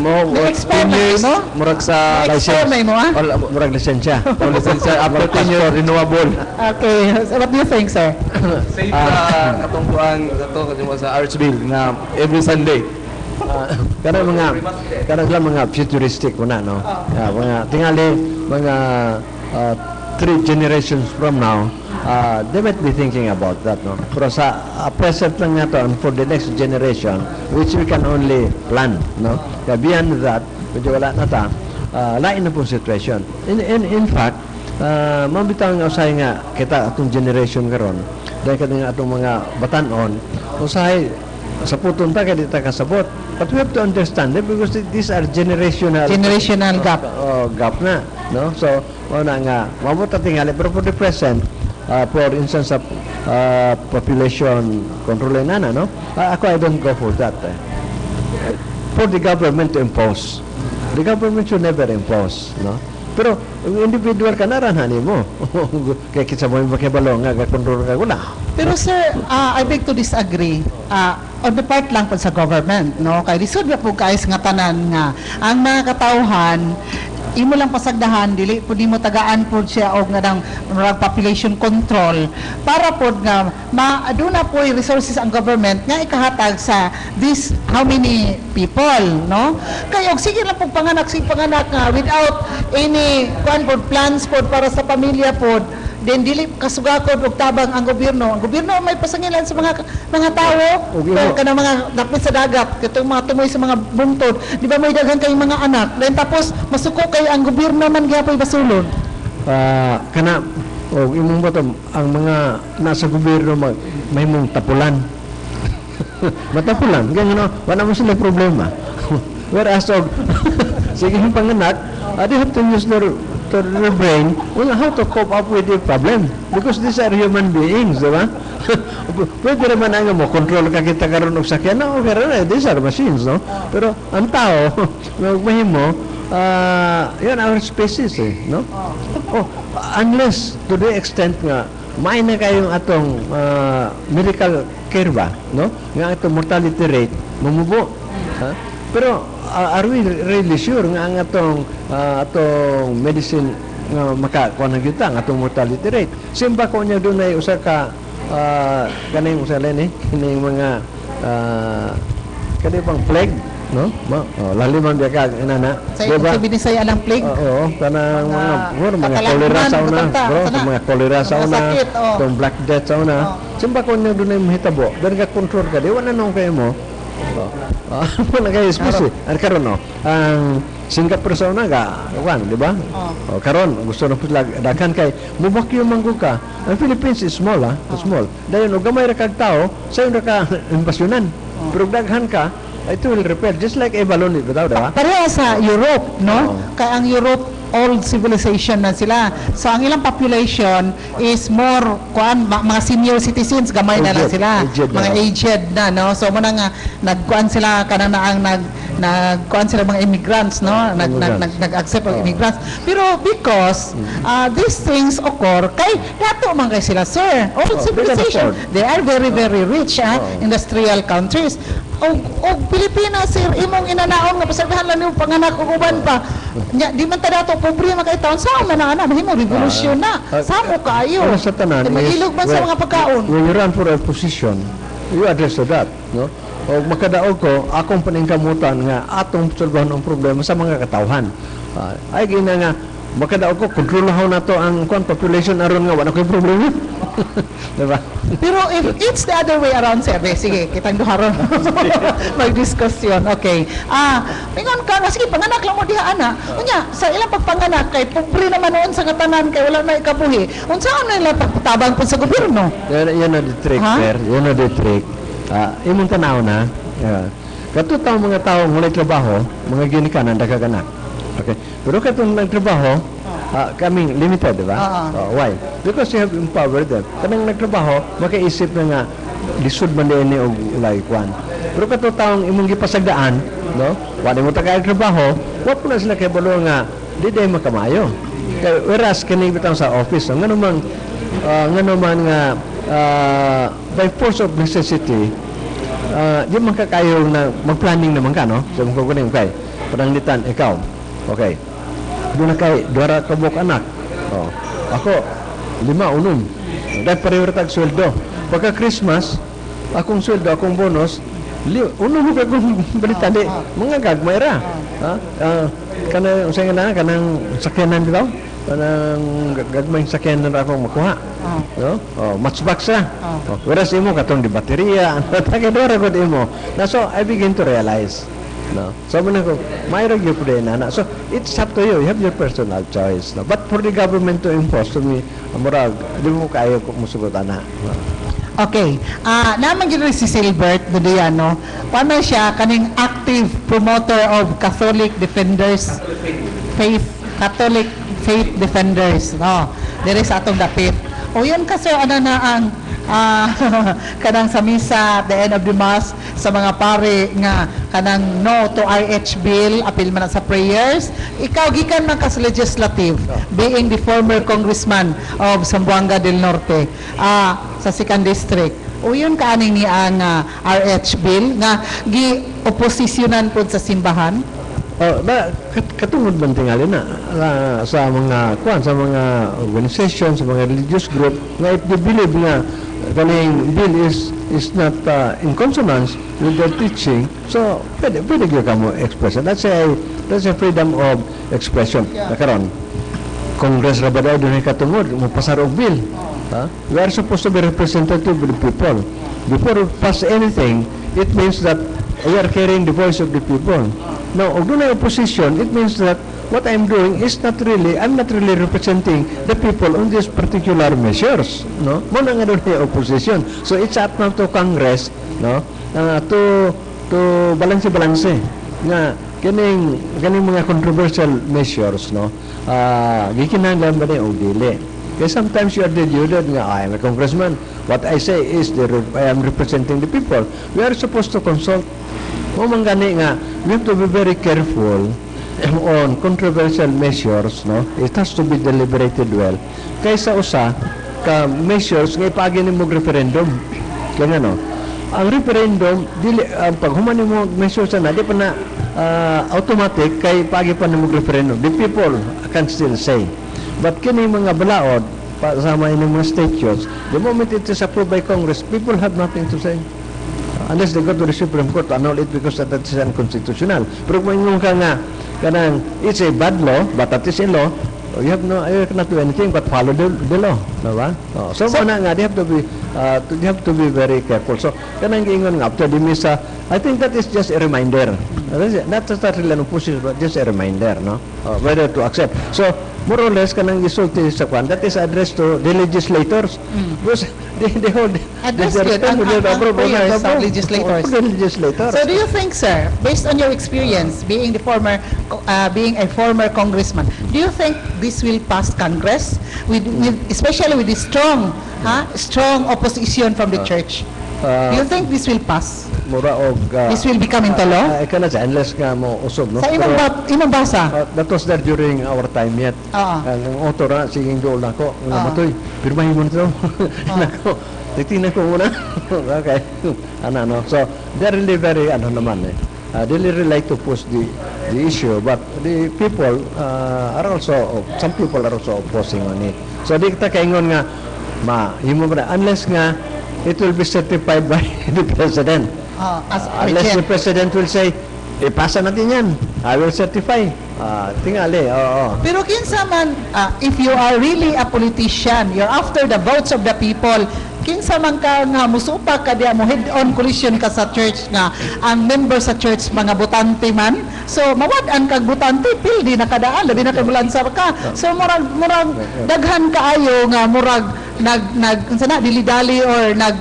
mo Na-expire 10 na, years no? murag sa Na-expire na mo ha? Murag lisensya. license after 10 years renewable. Okay. So what do you think, sir? Same katong kuan sa Arch Bill nga every Sunday. Karang mga futuristic muna, no? Mga tingali mga 3 generations from now, they might be thinking about that, no? Pero sa present lang nga to, and for the next generation, which we can only plan, no? Kaya beyond that, medyo wala na ta, lain na po situation. In fact, mabitang usay nga kita atong generation karon dahil kanang atong mga batanon usay sa puton ta kay di ta kasabot, but we have to understand it because these are generational Gap. gap na, no? So na nga mabuta tingali, pero for the present, for instance of population control na no, ako I don't go for that. For the government to impose, the government should never impose, no? Pero individual ka naranhan mo. Kaya kitsa mo yung makibalo nga kontrol ka wala. Pero sir, I beg to disagree. On the part lang po sa government, no? Kay lisod na po guys nga tanan nga ang mga katawhan imo lang pasagdahan dili pud nimo tagaan pud siya og nga population control para pud nga maaduna po resources ang government nga ikahatag sa this how many people, no? Kay og sige lang pug panganak nga without any plans pod para sa pamilya pod, then dili kasugakod og tabang ang gobyerno. Ang gobyerno may pasangilan sa mga tao, kanang mga dapit sa dagat, katong mga tumoy sa mga bungtod. Di ba may daghan kay mga anak? Then tapos masuko kay ang gobyerno man gyapon basulon. Kana o imong bottom ang mga nasa gobyerno may mong tapulan. Matapulan, ganyan no, wala mo sila problema. Whereas sige yung panganak, they have to use their brain on how to cope up with the problem because these are human beings, di ba? Pwede naman ang mo control ka kita karon og sakyan, no? Okay ra, these are machines, no? Pero ang tao, mahimo yan our species, no? Unless to the extent nga may na kayong atong medical care ba, no? Nga atong mortality rate mumubo, ha? Pero are we really sure nga ang atong medicine nga makakuha ng kita ang atong mortality rate? Simba ko niya doon ay usa ka kanang usa len kining mga kani pang plague, no? Lali man biya ka inana. Sa binisay alang plague. Oo, kanang mga cholera sa una, bro, mga cholera sa una, tong black death sa una. Simba ko niya doon ay mahitabo, dan ka control ka, di wala nang kayo mo. Ano kay species? Ang karon no. Ang Singapore sa una ga, di ba? Karon gusto na pud daghan kay mubakyo manggo ka. Ang Philippines is small, small. Dayon og gamay ra kag tao, sayon ra ka imbasyonan. Pero daghan ka, it will repel just like a balloon bitaw, di ba? Pareha sa Europe, no? Kay ang Europe old civilization na sila. So ang ilang population is more mga senior citizens, gamay na lang sila. Mga aged na, no? So muna nga nagkuan sila kanang nagkuan sila mga immigrants, no? Nag-accept ng immigrants. Pero because these things occur kay dato man kay sila, sir. Old civilization. They are very very rich, industrial countries. Og Pilipinas, sir, imong inanaon nga pasagdahan lang yung panganak ug uban pa. Di man ta dato pobre makaitawan sa man na mahimo revolusyon na. Samo kaayo. Sa tanan, magilog man sa mga pagkaon. When you run for a position, you address to that, no? O makadaog ko, akong paningkamutan nga atong solbahan ang problema sa mga katawhan. Ay gina nga makadaog ko kontrolahon nato ang population aron nga wala koy problema. Diba? Pero if it's the other way around, sir, sige, kitang duharon. Mag-diskusyon. Okay. Mingon ka, sige, panganak lang mo diha, ana. Unya, sa ilang pagpanganak, kay pobre naman noon sa katanan, kay wala na ikabuhi. Unsaon na ilang pagtabang po sa gobyerno? Yan na the trick, sir. Yan na the trick. Imong tanaw na, katutaw mga tao mulay trabaho, mga ginikanan, dagaganak. Okay. Pero katong nagtrabaho, kaming limited, di ba? Why? Because you have empowered them. Kanang nagtrabaho, makaisip na nga, lisod man din o ulay kwan. Pero katutaong imong gipasagdaan, no? Wala mo tagay trabaho, wala po na sila kay balo nga, di day makamayo. Whereas, kaning bitang sa office, nga naman nga, by force of necessity, di man kakayo na mag-planning naman ka, no? So, kung kunin kay, pananglitan, ikaw, okay. Doon na kay, dwara kabok anak. Ako, 5, 6. Dahil pareho tag sweldo. Pagka Christmas, akong sweldo, akong bonus, 1 mo kagong balita di. Mga gagmay ra. Kanang, usay nga na, kanang sakyanan dito. Kanang gagmay sakyanan ra akong makuha. No? Matchbox ra. Whereas imo, katong di baterya. Tagadwara ko di mo. So, I begin to realize. No. So muna ko, mayroon yung pwede na. So it's up to you. You have your personal choice. No? But for the government to impose to me, murag, di mo kayo musugutan na. No? Okay. Naman yun si Silbert Dudiano. Paano siya kaning active promoter of Catholic Defenders Catholic Faith Defenders. No. Dere sa atong dapit. O yun kasi ano na ang kanang sa misa at the end of the mass sa mga pare nga kanang no to IH bill, apil man sa prayers. Ikaw gikan man ka sa legislative, being the former congressman of Zamboanga del Norte sa 2nd district. O yun kaaning ni ang RH bill nga gi-oposisyonan pod sa simbahan. Katungod man tingali na sa mga organization, sa mga religious group nga if they believe nga kaning bill is not in consonance with their teaching, so pwede gyud ka mo express. That's a freedom of expression. Nakaron Congress ra ba daw dunay katungod mo pasar og bill? We are supposed to be representative of the people. Before we pass anything, it means that we are carrying the voice of the people. Now, og dunay opposition, it means that what I'm doing is I'm not really representing the people on these particular measures, no? Mo na nga dunay opposition. So it's up now to Congress, no? To balance nga kining mga controversial measures, no? Gikinahanglan ba ni og dili? Because sometimes you are deluded nga, I am a congressman. What I say is I am representing the people. We are supposed to consult. O man gani nga, we have to be very careful on controversial measures, no? It has to be deliberated well. Kaysa usa ka measures nga ipagi nimo referendum. Kaya no, ang referendum dili pag human mo measures na di pa na automatic kay pagi pa nimo referendum. The people can still say. But kini mga balaod pasama ini mga statutes, the moment it is approved by Congress, people have nothing to say. Unless they go to the Supreme Court to annul it because that is unconstitutional. Pero kung ingon ka nga, kanang it's a bad law, but that is a law, you cannot do anything but follow the law. Diba? So nga, they have to be very careful. So, kanang ingon nga, after the misa, I think that is just a reminder. Not really an opposition, but just a reminder, no? Whether to accept. So, more or less, kanang isulti sa kwan, that is addressed to the legislators. Because they hold Address good ang prayers of legislators. So do you think, sir, based on your experience being a former congressman, do you think this will pass Congress, especially with the strong opposition from the church? Do you think this will pass? Mura og This will become into law? I cannot say unless nga mo usog, no? Sa imong basa? That was there during our time yet. Ang author na, siging doon ako. Matoy, pirmahin mo na ito. Nako, titignan ko muna. Okay. No. So, they're really very, they really like to push the issue, but the people are also, some people are also opposing on it. So, di kita kaingon nga, unless nga, it will be certified by the President. Unless the President will say, ipasa natin yan, I will certify. Tingali, oo. Pero kinsa man, if you are really a politician, you're after the votes of the people, kinsa man ka nga musupak ka diya mo head-on collision ka sa church nga ang member sa church mga botante man, so mawad-an kag botante pildi na kadaan labi na kay mulansar ka, so murag daghan kaayo nga murag nag dili-dali or nag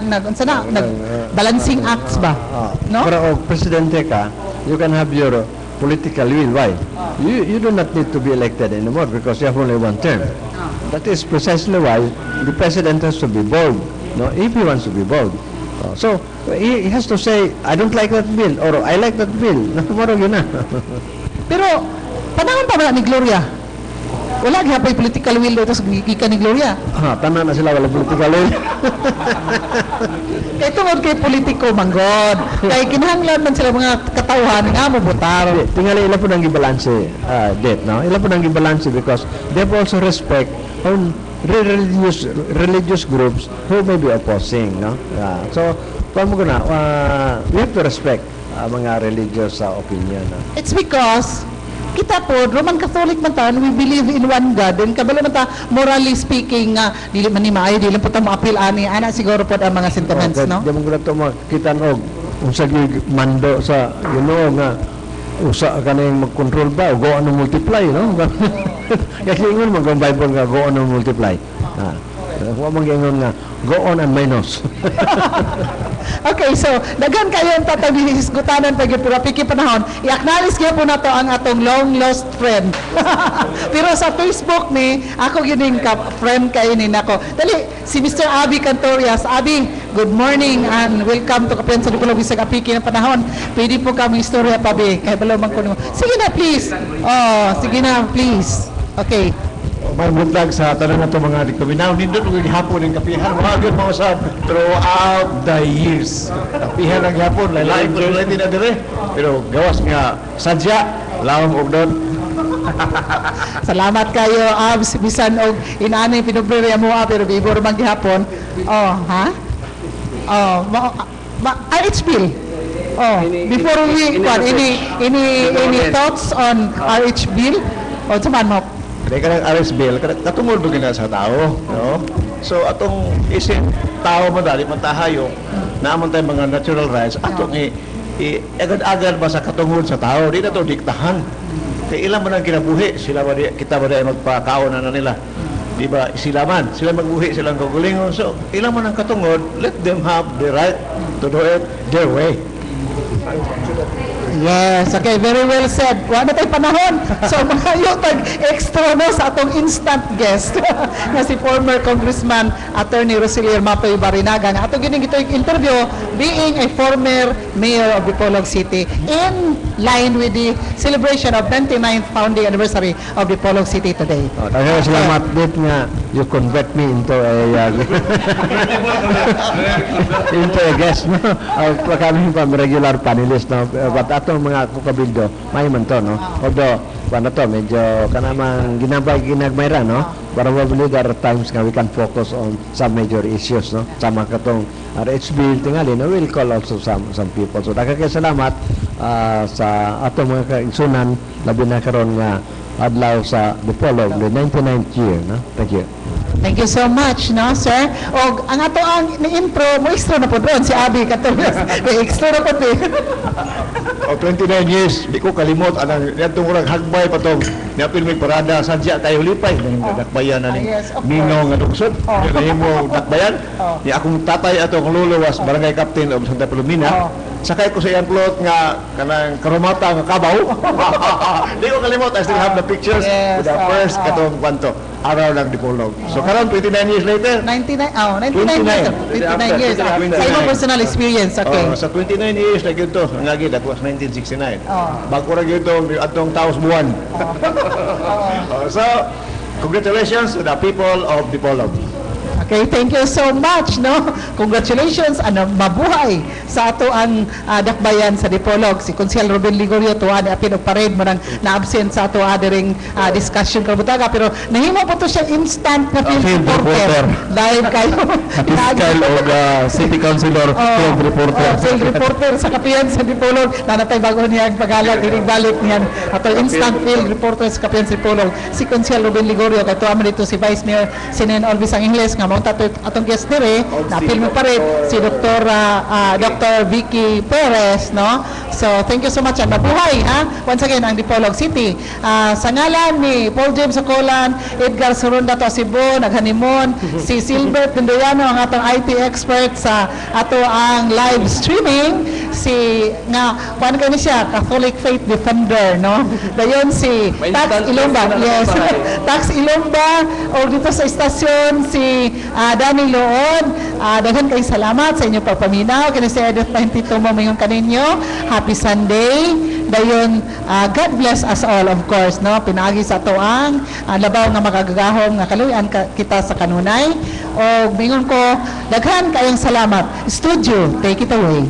balancing acts ba, no? Pero presidente ka, you can have your political will. Why? You do not need to be elected anymore because you have only one term. That is precisely why the president has to be bold. No, if he wants to be bold. So he has to say, I don't like that bill or I like that bill. Tomorrow yun na. Pero panahon pa ba ni Gloria? Wala gyapon political will dito sa gikan ni Gloria. Tanan na sila wala political will. Kay tungod kay politiko manggod. Kay kinahanglan man sila mga katawhan nga mo botar. Tingali ila po nang gibalanse date, no? Ila po nang gibalanse because they have also respect on religious groups who may be opposing, no? So, we have to respect mga religious opinion. It's because kita po, Roman Catholic man ta, we believe in one God. Then kabalo man ta, morally speaking, dili man ni maayo, dili po ta mo-appeal ani, ana siguro po ang mga sentiments, no? Di mo ito makita og unsa mando sa, nga usa kaning mag-control ba o go on multiply, no? Kasi ingon mo ang Bible nga go on multiply. Huwag mag-ingon nga go on and minus. Okay, so daghan kayo ang tataghisgutanan pag pero piki panahon i-acknowledge gyud po nato ang atong long lost friend. Pero sa Facebook ni ako gining friend kay ni nako. Dali si Mr. Abby Cantorias. Abby, good morning and welcome to Kapihan sa Dipolog sa Apiki ng panahon. Pwede po kami istorya pa be kay balaw man kuno. Sige na please. Sige na please. Okay. May buntag sa tanan nato mga dikominaw nindot ug gihapon ning kapihan mga gyud mo usab throughout the years. Kapihan ang gihapon lain-lain na dire pero gawas nga sadya Laom og doon. Salamat kayo, Abs, bisan og inani pinubrere mo pero bigor man gihapon. Oh, ha? Oh, RH Bill. Oh, before we any thoughts on RH Bill? O saman mo. Kaya ka ng arrest bill, katungod mo gina sa tao. No? So, atong isip tao mo dali, mantahayo, naamon tayo mga natural rights, atong agad-agad ba sa katungod sa tao, di na to diktahan. Kaya ilan mo nang kinabuhi, kita ba na magpakaon na nila. Di ba, sila magbuhi, silang gugulingon. So, ilan mo nang katungod, let them have the right to do it their way. Yes, okay, very well said. Wala tayo panahon. So, mga extra no sa atong instant guest na si former Congressman Attorney Roselier Mapoy Barinaga. Nga atong gining ito interview being a former mayor of Dipolog City in line with the celebration of 29th founding anniversary of Dipolog City today. Salamat din nga you convert me into a into a guest, no? Kami pa regular panelist, no? But atong mga kukabildo, may man to, no? Although, ano to, medyo kanamang ginagmayra, no? But probably there are times nga we can focus on some major issues, no? Sama katong RH Bill tingali, no? We'll call also some people. So, salamat sa atong mga kaigsunan, labi na karon nga adlaw sa Dipolog, the 99th year, no? Thank you. Thank you so much, no, sir? O, ang ato ang ni-intro, mo extra na po doon, si Abby Katulas. May extra na po din. O 29 years, di ko kalimot anang yatong urang hagbay pa tong niapil may parada sadya tayo lipay nang dakbayan na ni yes, of course. Minong nga lungsod. Kaya mo dakbayan. Ni akong tatay atong lolo was barangay captain of Santa Filomena. Sakay ko sa iyang plot nga kanang karumata nga kabaw. Di ko kalimot, I still have the pictures Yes, with the first katong kwanto araw ng Dipolog. So karon 29 years later, 99 years. Sa imong personal experience, okay. sa 29 years na gyud to, nga that was 1969. Bago ra gyud to atong taos buwan. So, congratulations to the people of Dipolog. Okay, thank you so much, no? Congratulations, mabuhay sa ato ang dakbayan sa Dipolog. Si Consel Ruben Ligorio, tuwa ni Apin og parade mo nang na-absent sa ato adering discussion karabutaga. Pero nahimo po to siya instant na field reporter. Live kayo. Fiscal o City Councilor, field reporter. Field reporter sa kapiyan sa Dipolog. Nanatay bago niya ang pagalag, balik niyan. Ato instant field reporter sa kapiyan sa Dipolog. Si Consel Ruben Ligorio, kay tuwa mo dito si Vice Mayor Sinen Olvis ang Ingles, nga atong guest dire na film pa rin si Dr. Vicky Perez, no? So thank you so much and mabuhay, ha? Once again ang Dipolog City. Sa ngalan ni Paul James Socolan, Edgar Soronda to Cebu, naghanimon, si Silbert Pindoyano ang atong IT expert sa ato ang live streaming, si nga kuan kani siya Catholic Faith Defender, no? Dayon si Tax Ilomba, yes. Tax Ilomba o dito sa istasyon si Danny Loon, daghan kay salamat sa inyo pagpaminaw. Kini si Edith 22 mo mayon kaninyo. Happy Sunday. Dayon, God bless us all, of course, no? Pinaagi sa tuang labaw nga makagagahom nga kaluyan kita sa kanunay. O mingon ko, daghan kayong salamat. Studio, take it away.